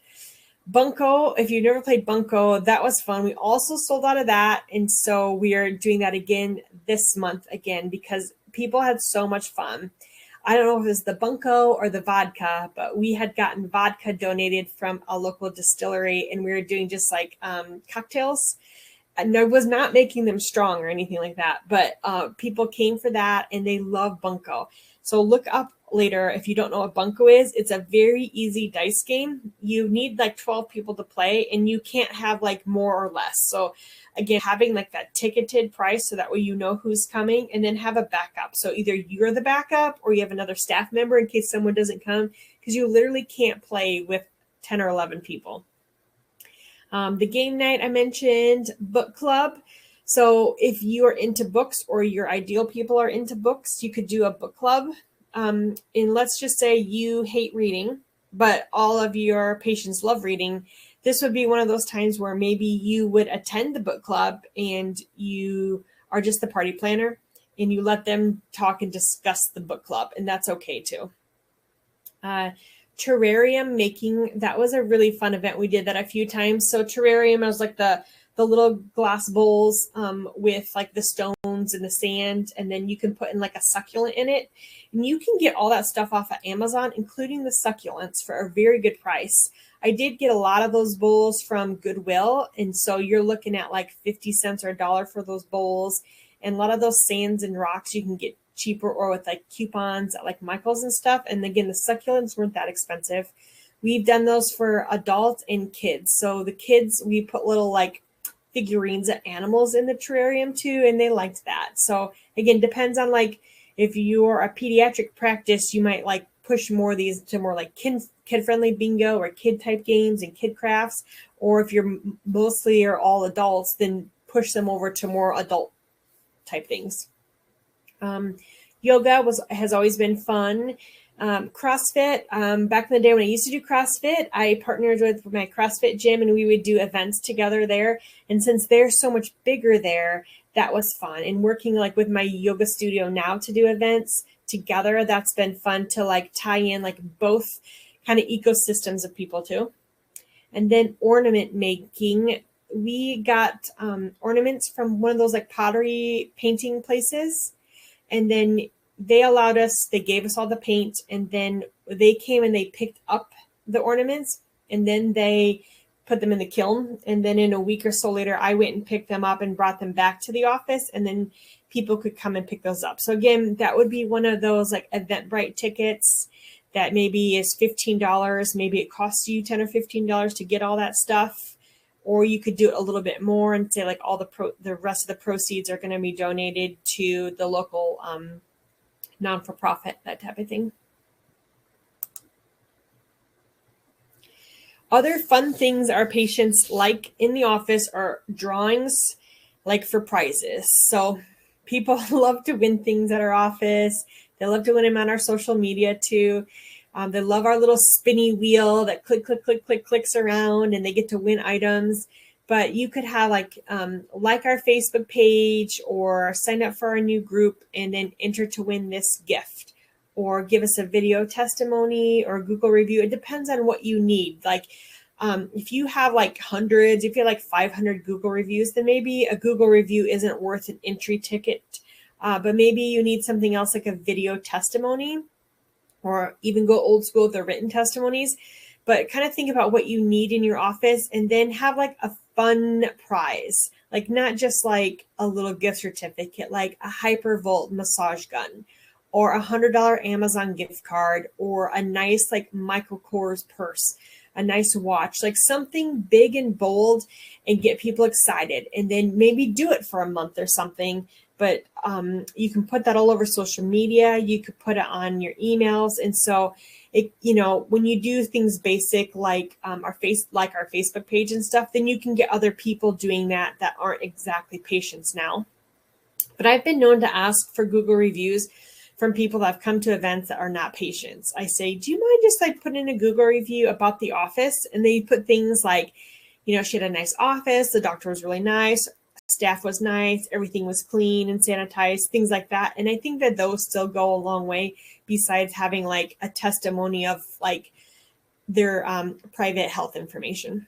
Bunko, if you've never played Bunko, that was fun. We also sold out of that. And so we are doing that again this month again because people had so much fun. I don't know if it was the Bunko or the vodka, but we had gotten vodka donated from a local distillery and we were doing just like cocktails. And I was not making them strong or anything like that, but people came for that and they love Bunko. So look up later if you don't know what Bunko is. It's a very easy dice game. You need like 12 people to play and you can't have like more or less. So again, having like that ticketed price so that way you know who's coming, and then have a backup. So either you're the backup or you have another staff member in case someone doesn't come, because you literally can't play with 10 or 11 people. The game night I mentioned, book club. So if you are into books or your ideal people are into books, you could do a book club. And let's just say you hate reading, but all of your patients love reading. This would be one of those times where maybe you would attend the book club and you are just the party planner and you let them talk and discuss the book club, and that's okay too. Terrarium making, that was a really fun event. We did that a few times. So terrarium was like the little glass bowls with like the stones and the sand, and then you can put in like a succulent in it. And you can get all that stuff off of Amazon, including the succulents, for a very good price. I did get a lot of those bowls from Goodwill, and so you're looking at like 50 cents or $1 for those bowls. And a lot of those sands and rocks you can get cheaper or with like coupons at like Michael's and stuff. And again, the succulents weren't that expensive. We've done those for adults and kids. So the kids, we put little like figurines of animals in the terrarium too, and they liked that. So again, depends on like if you're a pediatric practice, you might like push more of these to more like kid friendly bingo or kid type games and kid crafts. Or if you're mostly or all adults, then push them over to more adult type things. Yoga has always been fun. CrossFit, back in the day when I used to do CrossFit, I partnered with my CrossFit gym and we would do events together there. And since they're so much bigger there, that was fun. And working like with my yoga studio now to do events together, that's been fun to like tie in like both kind of ecosystems of people too. And then ornament making, we got ornaments from one of those like pottery painting places. And then they gave us all the paint, and then they came and they picked up the ornaments, and then they put them in the kiln. And then in a week or so later, I went and picked them up and brought them back to the office, and then people could come and pick those up. So again, that would be one of those like Eventbrite tickets that maybe is $15. Maybe it costs you $10 or $15 to get all that stuff. Or you could do it a little bit more and say like all the rest of the proceeds are going to be donated to the local non-for-profit, that type of thing. Other fun things our patients like in the office are drawings, like for prizes. So people love to win things at our office. They love to win them on our social media too. They love our little spinny wheel that clicks around, and they get to win items. But you could have like our Facebook page or sign up for our new group and then enter to win this gift, or give us a video testimony or Google review. It depends on what you need. Like if you have like hundreds, if you have like 500 Google reviews, then maybe a Google review isn't worth an entry ticket. But maybe you need something else like a video testimony, or even go old school with the written testimonies. But kind of think about what you need in your office, and then have like a fun prize, like not just like a little gift certificate, like a Hypervolt massage gun, or $100 Amazon gift card, or a nice like Michael Kors purse, a nice watch, like something big and bold, and get people excited. And then maybe do it for a month or something. But you can put that all over social media. You could put it on your emails. And so it, when you do things basic like our Facebook page and stuff, then you can get other people doing that aren't exactly patients now. But I've been known to ask for Google reviews from people that have come to events that are not patients. I say, do you mind just like putting in a Google review about the office? And they put things like, she had a nice office. The doctor was really nice. Staff was nice. Everything was clean and sanitized, things like that. And I think that those still go a long way, besides having like a testimony of like their private health information.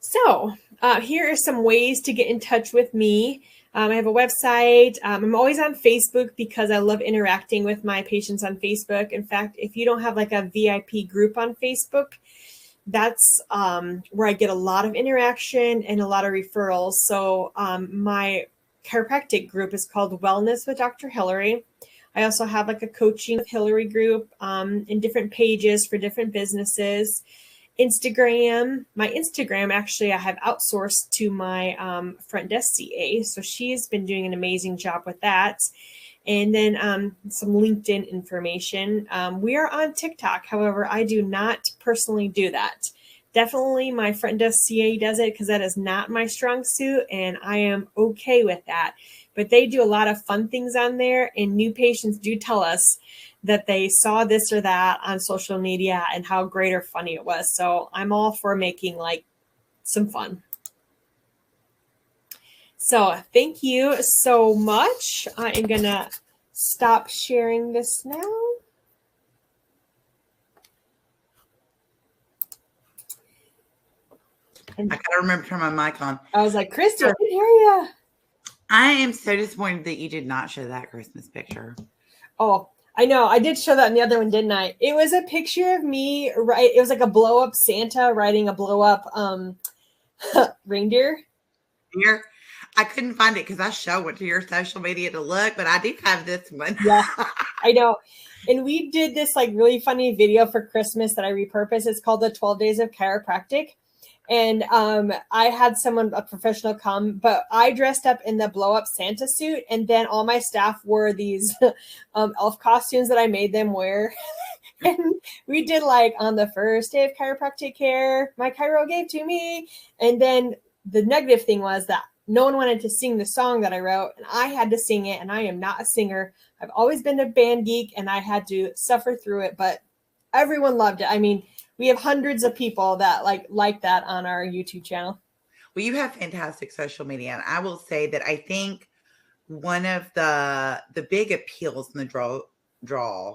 So here are some ways to get in touch with me. I have a website. I'm always on Facebook because I love interacting with my patients on Facebook. In fact, if you don't have like a VIP group on Facebook, that's where I get a lot of interaction and a lot of referrals. So my chiropractic group is called Wellness with Dr. Hillary. I also have like a coaching with Hillary group in different pages for different businesses. Instagram, my Instagram, actually, I have outsourced to my front desk CA. So she's been doing an amazing job with that. And then some LinkedIn information. We are on TikTok. However, I do not personally do that. Definitely my front desk CA does it because that is not my strong suit, and I am okay with that. But they do a lot of fun things on there, and new patients do tell us that they saw this or that on social media and how great or funny it was. So I'm all for making like some fun. So thank you so much. I am going to stop sharing this now. I gotta remember to turn my mic on. I was like, Christy, I can hear you. I am so disappointed that you did not show that Christmas picture. Oh, I know. I did show that in the other one, didn't I? It was a picture of me, right? It was like a blow-up Santa riding a blow-up reindeer. Here, I couldn't find it because I went to your social media to look, but I do have this one. Yeah, I know. And we did this like really funny video for Christmas that I repurposed. It's called the 12 Days of Chiropractic. And I had someone, a professional, come, but I dressed up in the blow up Santa suit, and then all my staff wore these elf costumes that I made them wear. And we did like on the first day of chiropractic care, my chiro gave to me. And then the negative thing was that no one wanted to sing the song that I wrote, and I had to sing it. And I am not a singer. I've always been a band geek, and I had to suffer through it, but everyone loved it. I mean, we have hundreds of people that like that on our YouTube channel. Well, you have fantastic social media. And I will say that I think one of the big appeals and the draw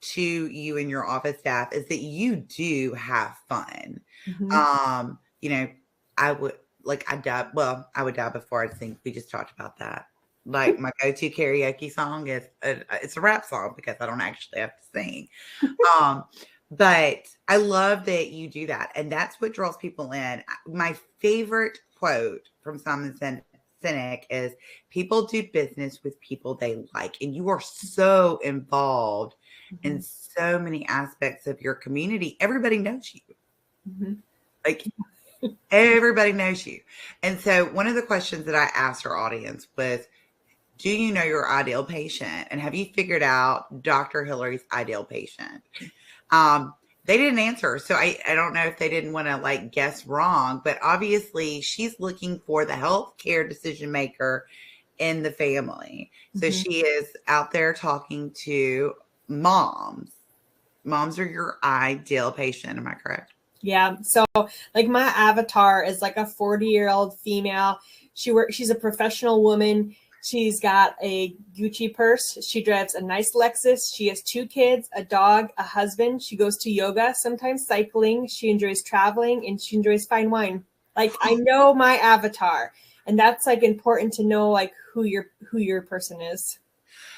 to you and your office staff is that you do have fun. Mm-hmm. You know, I would I would die before I sing. We just talked about that. Like my go-to karaoke song is it's a rap song because I don't actually have to sing. But I love that you do that. And that's what draws people in. My favorite quote from Simon Sinek is people do business with people they like. And you are so involved in so many aspects of your community. Everybody knows you. Mm-hmm. Like everybody knows you. And so one of the questions that I asked our audience was, do you know your ideal patient? And have you figured out Dr. Hillary's ideal patient? They didn't answer. So I don't know if they didn't want to like guess wrong, but obviously she's looking for the healthcare decision maker in the family. So Mm-hmm. she is out there talking to moms. Moms are your ideal patient. Am I correct? Yeah. So like my avatar is like a 40-year-old female. She's a professional woman. She's got a Gucci purse. She drives a nice Lexus. She has 2 kids, a dog, a husband. She goes to yoga, sometimes cycling. She enjoys traveling, and she enjoys fine wine. Like I know my avatar, and that's like important to know like who your person is.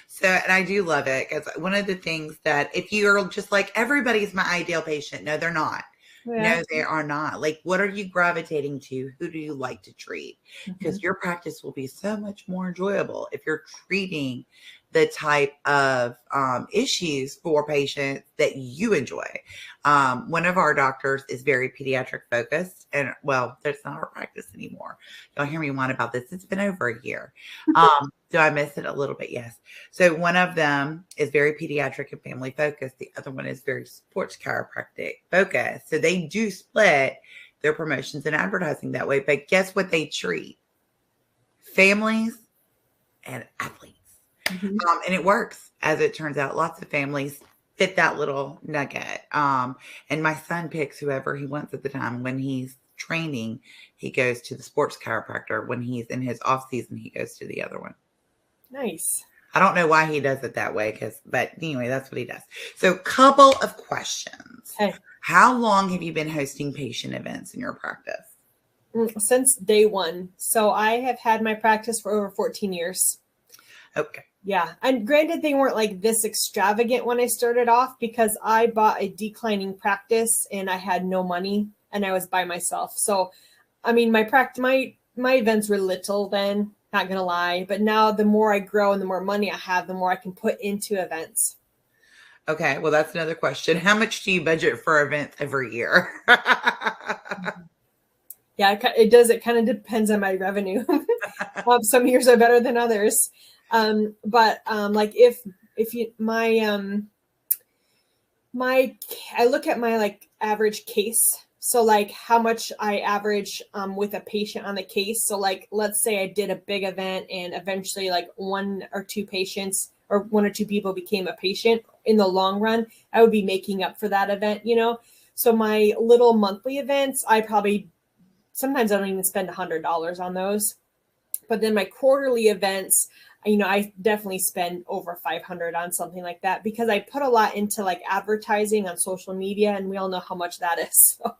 So, and I do love it because one of the things that if you're just like, everybody's my ideal patient, no, they're not. Yeah. No, they are not. Like, what are you gravitating to? Who do you like to treat? Because Mm-hmm. your practice will be so much more enjoyable if you're treating the type of issues for patients that you enjoy. One of our doctors is very pediatric focused, and well, that's not our practice anymore. Don't hear me whine about this. It's been over a year. Do I miss it a little bit? Yes. So one of them is very pediatric and family focused. The other one is very sports chiropractic focused. So they do split their promotions and advertising that way. But guess what they treat? Families and athletes. Mm-hmm. And it works, as it turns out. Lots of families fit that little nugget. And my son picks whoever he wants at the time. When he's training, he goes to the sports chiropractor. When he's in his off season, he goes to the other one. Nice. I don't know why he does it that way, but anyway, that's what he does. So, couple of questions. Okay. How long have you been hosting patient events in your practice? Since day one. So I have had my practice for over 14 years. Okay. Yeah. And granted, they weren't like this extravagant when I started off because I bought a declining practice and I had no money and I was by myself. So, I mean, my events were little then, not going to lie. But now the more I grow and the more money I have, the more I can put into events. Okay. Well, that's another question. How much do you budget for events every year? Yeah, it does. It kind of depends on my revenue. Some years are better than others. But like if you, I look at my like average case. So like how much I average with a patient on the case. So like, let's say I did a big event and eventually like 1 or 2 patients or 1 or 2 people became a patient. In the long run, I would be making up for that event, you know? So my little monthly events, sometimes I don't even spend $100 on those. But then my quarterly events, you know, I definitely spend over $500 on something like that because I put a lot into like advertising on social media, and we all know how much that is. So.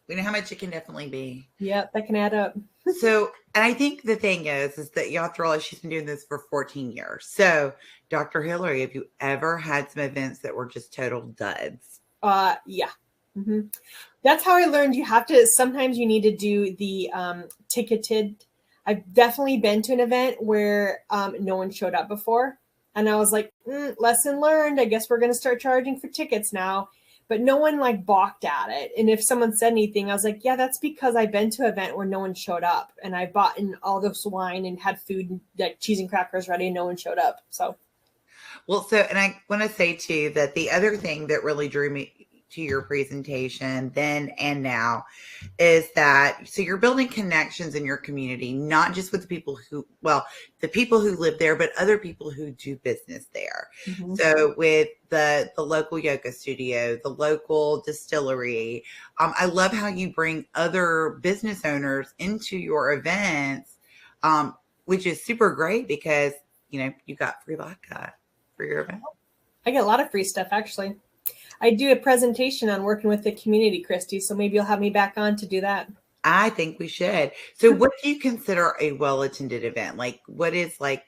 We know how much it can definitely be. Yeah, that can add up. So, and I think the thing is that you have to realize she's been doing this for 14 years. So, Dr. Hillary, have you ever had some events that were just total duds? Yeah. Mm-hmm. That's how I learned sometimes you need to do the ticketed. I've definitely been to an event where no one showed up before. And I was like, lesson learned. I guess we're going to start charging for tickets now. but no one like balked at it. And if someone said anything, I was like, yeah, that's because I've been to an event where no one showed up, and I bought in all this wine and had food, like cheese and crackers ready, and no one showed up. So, Well, so, and I want to say too that the other thing that really drew me to your presentation then and now is that so you're building connections in your community, not just with the people who, well, the people who live there, but other people who do business there. So with the local yoga studio, the local distillery, I love how you bring other business owners into your events, which is super great because you got free vodka for your event. I get a lot of free stuff, actually. I do a presentation on working with the community, Christy, so maybe you'll have me back on to do that. I think we should. So what do you consider a well-attended event? Like what is like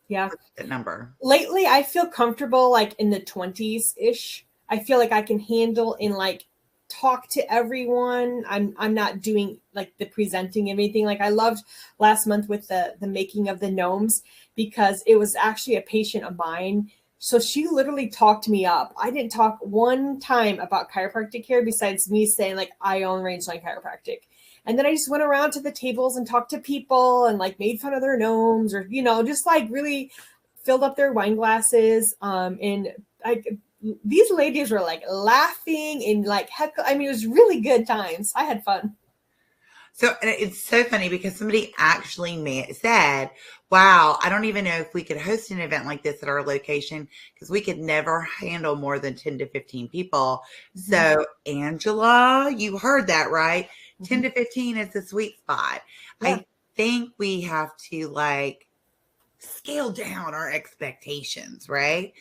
Yeah. the number? Lately, I feel comfortable like in the 20s-ish. I feel like I can handle and like talk to everyone. I'm not doing like the presenting everything. Like I loved last month with the making of the gnomes, because it was actually a patient of mine. So she literally talked me up. I didn't talk one time about chiropractic care besides me saying like I own Rangeline Chiropractic. And then I just went around to the tables and talked to people and like made fun of their gnomes, or just like really filled up their wine glasses. And these ladies were like laughing and like heck, I mean, it was really good times. I had fun. So and it's so funny because somebody actually said, wow, I don't even know if we could host an event like this at our location because we could never handle more than 10 to 15 people. So Angela, you heard that, right? 10 to 15 is the sweet spot. Yeah. I think we have to like scale down our expectations, right?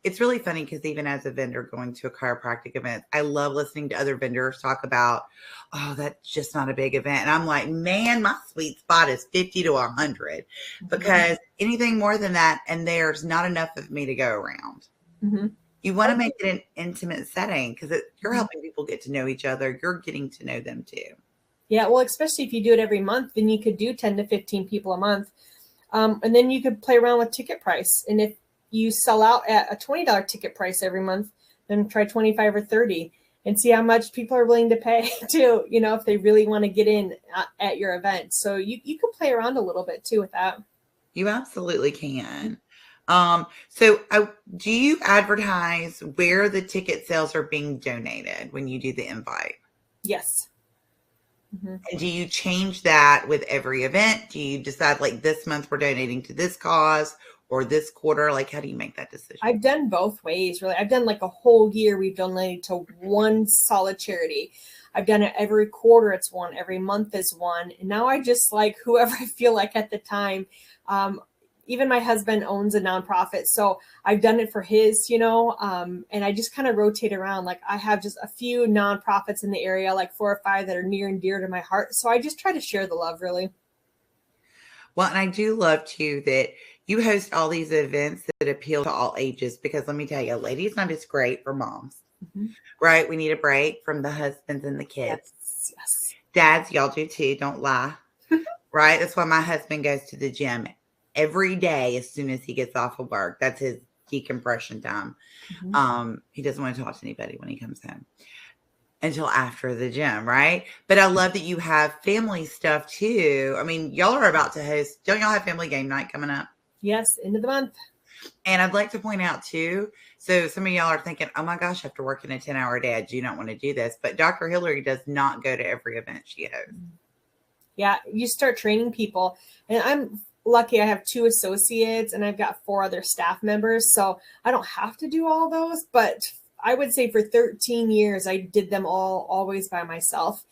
It's really funny because even as a vendor going to a chiropractic event, I love listening to other vendors talk about, oh, that's just not a big event. And I'm like, man, my sweet spot is 50 to 100 because anything more than that, and there's not enough of me to go around. You want to make it an intimate setting because you're helping people get to know each other. You're getting to know them too. Yeah, well, especially if you do it every month, then you could do 10 to 15 people a month. And then you could play around with ticket price. And if you sell out at a $20 ticket price every month, then try 25 or 30 and see how much people are willing to pay to, if they really want to get in at your event. So you can play around a little bit too with that. You absolutely can. Do you advertise where the ticket sales are being donated when you do the invite? Yes. And do you change that with every event? Do you decide like this month we're donating to this cause or this quarter? Like, how do you make that decision? I've done both ways, really. I've done like a whole year. We've donated to one solid charity. I've done it every quarter. It's one. Every month is one. And now I just like whoever I feel like at the time. Even my husband owns a nonprofit, so I've done it for his, and I just kind of rotate around. Like I have just a few nonprofits in the area, like 4 or 5 that are near and dear to my heart. So I just try to share the love, really. Well, and I do love too that you host all these events that appeal to all ages, because let me tell you, Ladies Night is great for moms, right? We need a break from the husbands and the kids. Yes. Dads, y'all do too. Don't lie, right? That's why my husband goes to the gym every day as soon as he gets off of work. That's his decompression time. He doesn't want to talk to anybody when he comes home until after the gym, right? But I love that you have family stuff too. I mean, y'all are about to host, don't y'all have family game night coming up? Yes, end of the month. And I'd like to point out too, so some of y'all are thinking, oh my gosh, after working a 10-hour day, I do not want to do this. But Dr. Hillary does not go to every event she hosts. Yeah, you start training people. And I'm lucky I have 2 associates and I've got 4 other staff members. So I don't have to do all those, but I would say for 13 years, I did them all always by myself,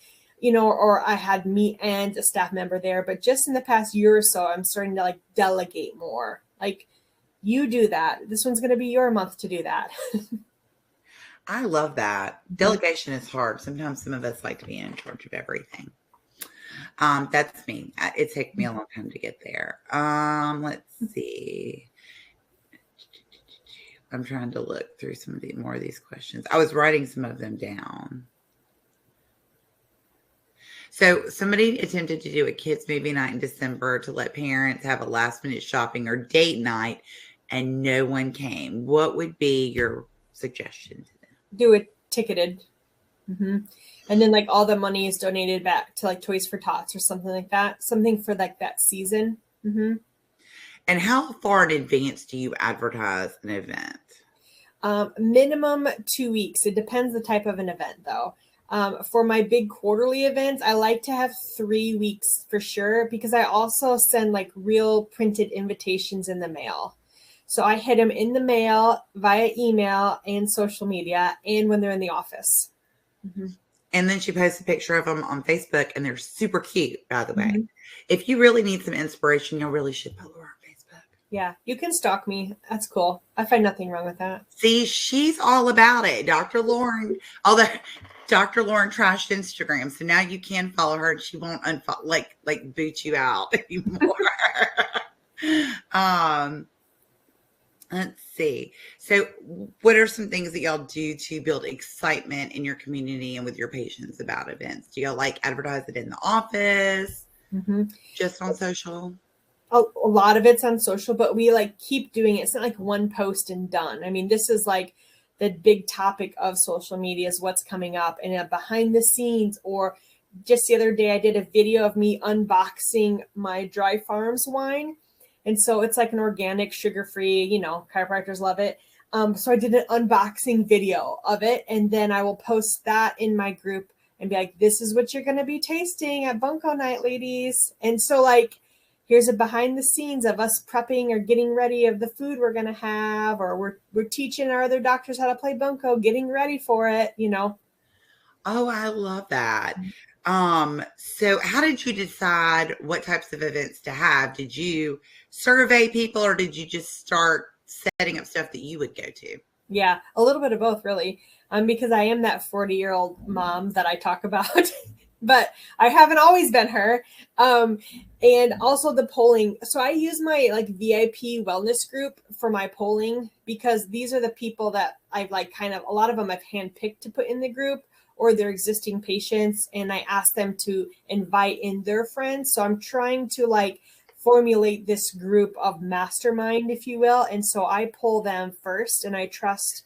or I had me and a staff member there. But just in the past year or so, I'm starting to like delegate more. Like, you do that. This one's going to be your month to do that. I love that. Delegation is hard. Sometimes some of us like to be in charge of everything. That's me. It took me a long time to get there. Let's see. I'm trying to look through some of more of these questions. I was writing some of them down. So somebody attempted to do a kids movie night in December to let parents have a last minute shopping or date night, and no one came. What would be your suggestion to them? do it ticketed. Mm-hmm. And then like all the money is donated back to like Toys for Tots or something like that. Something for like that season. Mm-hmm. And how far in advance do you advertise an event? Minimum 2 weeks. It depends the type of an event though. For my big quarterly events, I like to have 3 weeks for sure because I also send like real printed invitations in the mail. So I hit them in the mail via email and social media and when they're in the office. Mm-hmm. And then she posts a picture of them on Facebook, and they're super cute, by the way. Mm-hmm. If you really need some inspiration, you really should follow her on Facebook. Yeah, you can stalk me. That's cool. I find nothing wrong with that. See, she's all about it. Dr. Lauren, although Dr. Lauren trashed Instagram, so now you can follow her and she won't unfollow, like boot you out anymore. Let's see. So what are some things that y'all do to build excitement in your community and with your patients about events? Do y'all like advertise it in the office? Mm-hmm. Just on social? A lot of it's on social, but we like keep doing it. It's not like one post and done. I mean, this is like the big topic of social media is what's coming up and behind the scenes. Or just the other day, I did a video of me unboxing my Dry Farms wine. And so it's like an organic, sugar-free, chiropractors love it. So I did an unboxing video of it. And then I will post that in my group and be like, this is what you're going to be tasting at Bunko Night, ladies. And so like, here's a behind the scenes of us prepping or getting ready of the food we're going to have, or we're teaching our other doctors how to play bunco, getting ready for it, Oh, I love that. So how did you decide what types of events to have? Did you survey people or did you just start setting up stuff that you would go to? Yeah, a little bit of both, really. Because I am that 40-year-old mom that I talk about. But I haven't always been her. And also the polling. So I use my like VIP wellness group for my polling because these are the people that I've like kind of, a lot of them I've handpicked to put in the group or their existing patients. And I ask them to invite in their friends. So I'm trying to like formulate this group of mastermind, if you will. And so I pull them first and I trust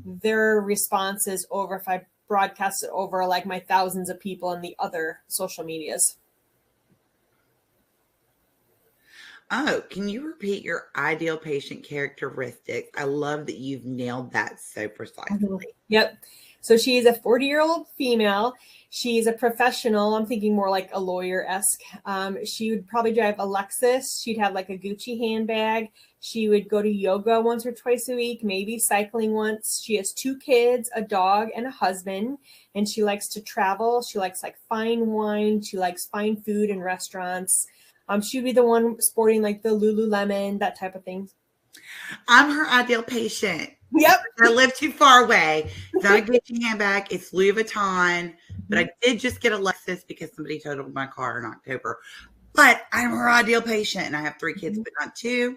their responses over if I broadcast it over like my thousands of people in the other social medias. Oh, can you repeat your ideal patient characteristics? I love that you've nailed that so precisely. Yep. So she's a 40-year-old female. She's a professional. I'm thinking more like a lawyer-esque. She would probably drive a Lexus. She'd have like a Gucci handbag. She would go to yoga once or twice a week, maybe cycling once. She has 2 kids, a dog, and a husband. And she likes to travel. She likes like fine wine. She likes fine food and restaurants. She'd be the one sporting like the Lululemon, that type of thing. I'm her ideal patient. Yep. I live too far away. It's not a Gucci handbag. It's Louis Vuitton. But I did just get a Lexus because somebody totaled my car in October. But I'm her ideal patient. And I have 3 kids, but not 2.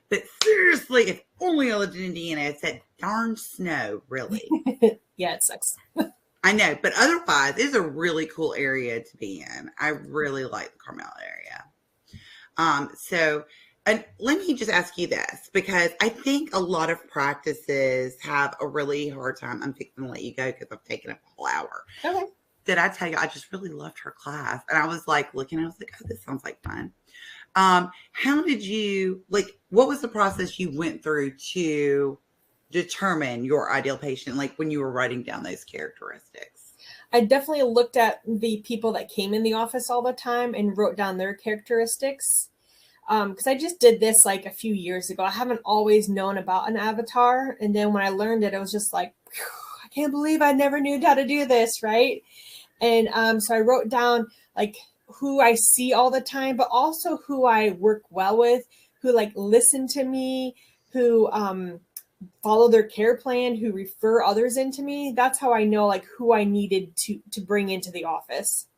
But seriously, if only I lived in Indiana, it's that darn snow, really. Yeah, it sucks. I know. But otherwise, it's a really cool area to be in. I really like the Carmel area. And let me just ask you this, because I think a lot of practices have a really hard time. I'm fixing to let you go because I've taken up a whole hour. Okay. Did I tell you, I just really loved her class. And I was like looking, I was like, oh, this sounds like fun. How did you, like, what was the process you went through to determine your ideal patient, like when you were writing down those characteristics? I definitely looked at the people that came in the office all the time and wrote down their characteristics. Because I just did this like a few years ago. I haven't always known about an avatar. And then when I learned it, I was just like, I can't believe I never knew how to do this, right? And so I wrote down like who I see all the time, but also who I work well with, who like listen to me, who follow their care plan, who refer others into me. That's how I know like who I needed to bring into the office.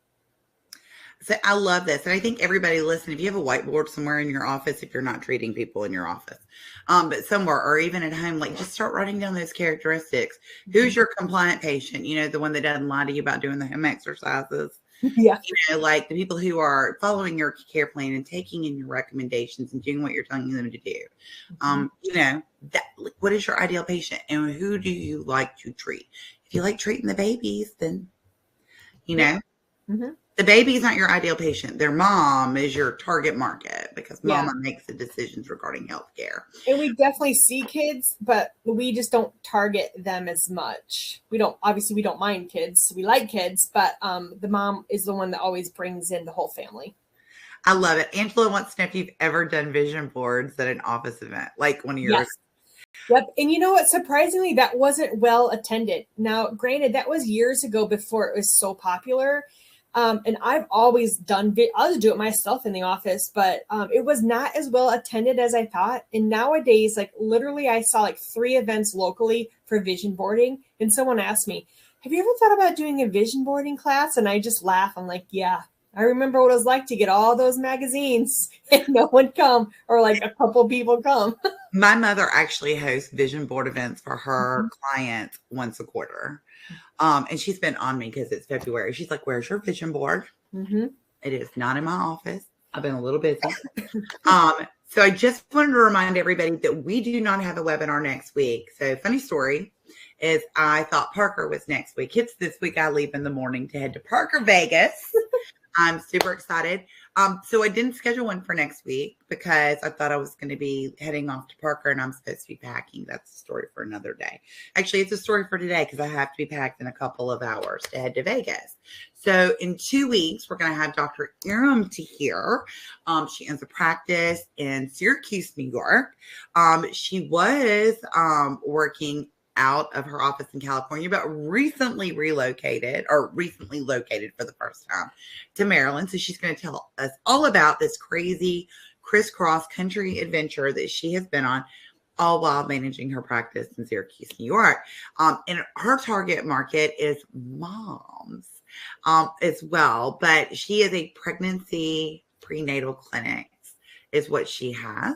So I love this. And I think everybody listen, if you have a whiteboard somewhere in your office, if you're not treating people in your office, but somewhere or even at home, like just start writing down those characteristics. Who's your compliant patient? You know, the one that doesn't lie to you about doing the home exercises. Yeah. Like the people who are following your care plan and taking in your recommendations and doing what you're telling them to do. What is your ideal patient and who do you like to treat? If you like treating the babies, then, Yeah. Mm-hmm. the baby is not your ideal patient. Their mom is your target market because Yeah. mama makes the decisions regarding healthcare. And we definitely see kids, but we just don't target them as much. We don't mind kids. We like kids, but the mom is the one that always brings in the whole family. I love it. Angela wants to know if you've ever done vision boards at an office event, like one of yours. Yes. Yep. And you know what? Surprisingly, that wasn't well attended. Now, granted, that was years ago before it was so popular. And I've always I'll do it myself in the office, but it was not as well attended as I thought. And nowadays, like literally, I saw like 3 events locally for vision boarding. And someone asked me, have you ever thought about doing a vision boarding class? And I just laugh. I'm like, yeah, I remember what it was like to get all those magazines and no one come, or like a couple people come. My mother actually hosts vision board events for her clients once a quarter. And she's been on me because it's February. She's like, where's your vision board? Mm-hmm. It is not in my office. I've been a little busy. So I just wanted to remind everybody that we do not have a webinar next week. So funny story is I thought Parker was next week. It's this week. I leave in the morning to head to Parker, Vegas. I'm super excited. So I didn't schedule one for next week because I thought I was going to be heading off to Parker and I'm supposed to be packing. That's a story for another day. Actually, it's a story for today because I have to be packed in a couple of hours to head to Vegas. So in 2 weeks, we're going to have Dr. Aram to here. She owns a practice in Syracuse, New York. She was working out of her office in California, but recently located for the first time to Maryland. So she's going to tell us all about this crazy crisscross country adventure that she has been on, all while managing her practice in Syracuse, New York. And her target market is moms as well, but she is a pregnancy prenatal clinic is what she has.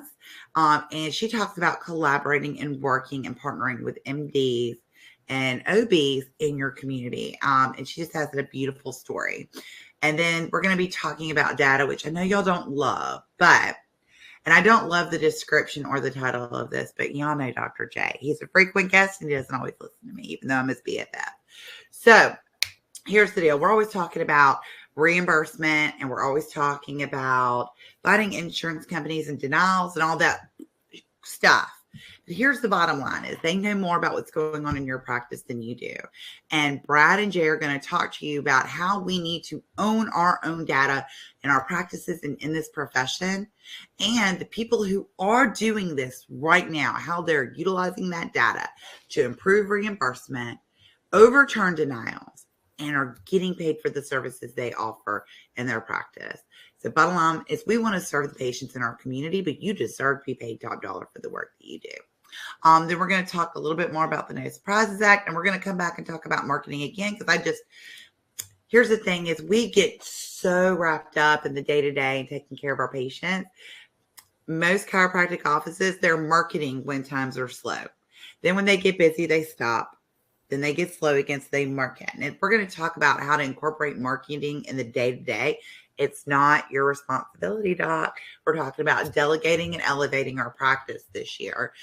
And she talks about collaborating and working and partnering with MDs and OBs in your community. And she just has a beautiful story. And then we're going to be talking about data, which I know y'all don't love, and I don't love the description or the title of this, but y'all know Dr. J. He's a frequent guest and he doesn't always listen to me, even though I'm his BFF. So here's the deal. We're always talking about reimbursement and we're always talking about fighting insurance companies and denials and all that stuff. But here's the bottom line is they know more about what's going on in your practice than you do. And Brad and Jay are going to talk to you about how we need to own our own data in our practices and in this profession. And the people who are doing this right now, how they're utilizing that data to improve reimbursement, overturn denials, and are getting paid for the services they offer in their practice. So bottom line is we want to serve the patients in our community, but you deserve to be paid top dollar for the work that you do. Then we're going to talk a little bit more about the No Surprises Act, and we're going to come back and talk about marketing again, because here's the thing is we get so wrapped up in the day-to-day and taking care of our patients. Most chiropractic offices, their marketing when times are slow. Then when they get busy, they stop. Then they get slow again, so they market. And we're going to talk about how to incorporate marketing in the day-to-day. It's not your responsibility, Doc. We're talking about delegating and elevating our practice this year,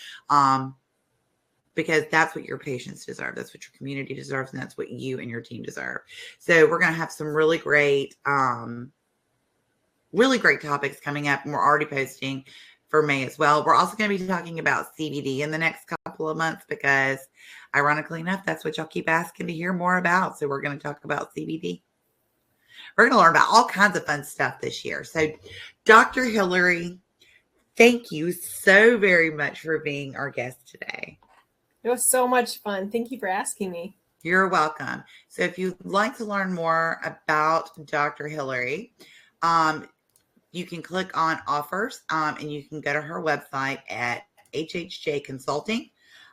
because that's what your patients deserve. That's what your community deserves, and that's what you and your team deserve. So we're going to have some really great topics coming up, and we're already posting for May as well. We're also going to be talking about CBD in the next couple of months because, ironically enough, that's what y'all keep asking to hear more about. So we're going to talk about CBD. We're going to learn about all kinds of fun stuff this year. So Dr. Hillary, thank you so very much for being our guest today. It was so much fun. Thank you for asking me. You're welcome. So if you'd like to learn more about Dr. Hillary, you can click on offers and you can go to her website at HHJ Consulting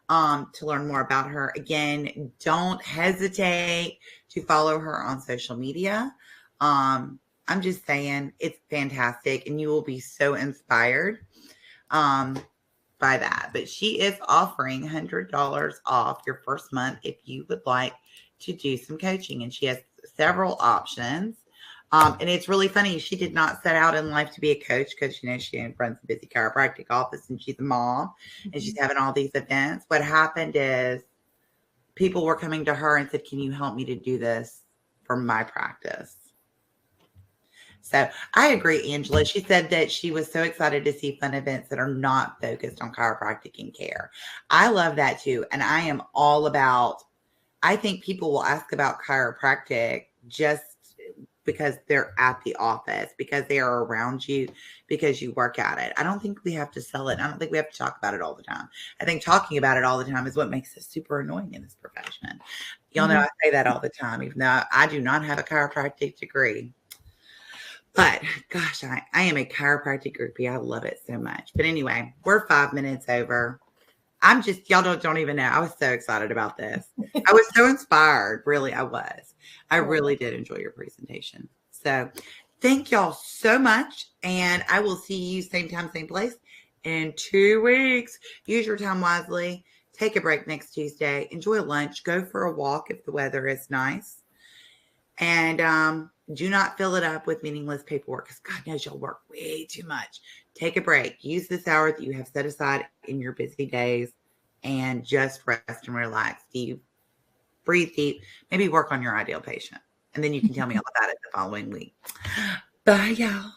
to learn more about her. Again, don't hesitate to follow her on social media. I'm just saying it's fantastic and you will be so inspired by that. But she is offering $100 off your first month if you would like to do some coaching. And she has several options. And it's really funny. She did not set out in life to be a coach because, she runs a busy chiropractic office and she's a mom and she's having all these events. What happened is people were coming to her and said, can you help me to do this for my practice? So I agree, Angela. She said that she was so excited to see fun events that are not focused on chiropractic and care. I love that too. And I am all about, I think people will ask about chiropractic just because they're at the office, because they are around you, because you work at it. I don't think we have to sell it. I don't think we have to talk about it all the time. I think talking about it all the time is what makes us super annoying in this profession. Y'all know I say that all the time, even though I do not have a chiropractic degree. But gosh, I am a chiropractic groupie. I love it so much. But anyway, we're 5 minutes over. I'm just, y'all don't even know. I was so excited about this. I was so inspired. Really, I was. I really did enjoy your presentation. So thank y'all so much. And I will see you same time, same place in 2 weeks. Use your time wisely. Take a break next Tuesday. Enjoy lunch. Go for a walk if the weather is nice. And do not fill it up with meaningless paperwork because God knows you'll work way too much. Take a break. Use this hour that you have set aside in your busy days and just rest and relax. Breathe deep. Maybe work on your ideal patient. And then you can tell me all about it the following week. Bye, y'all.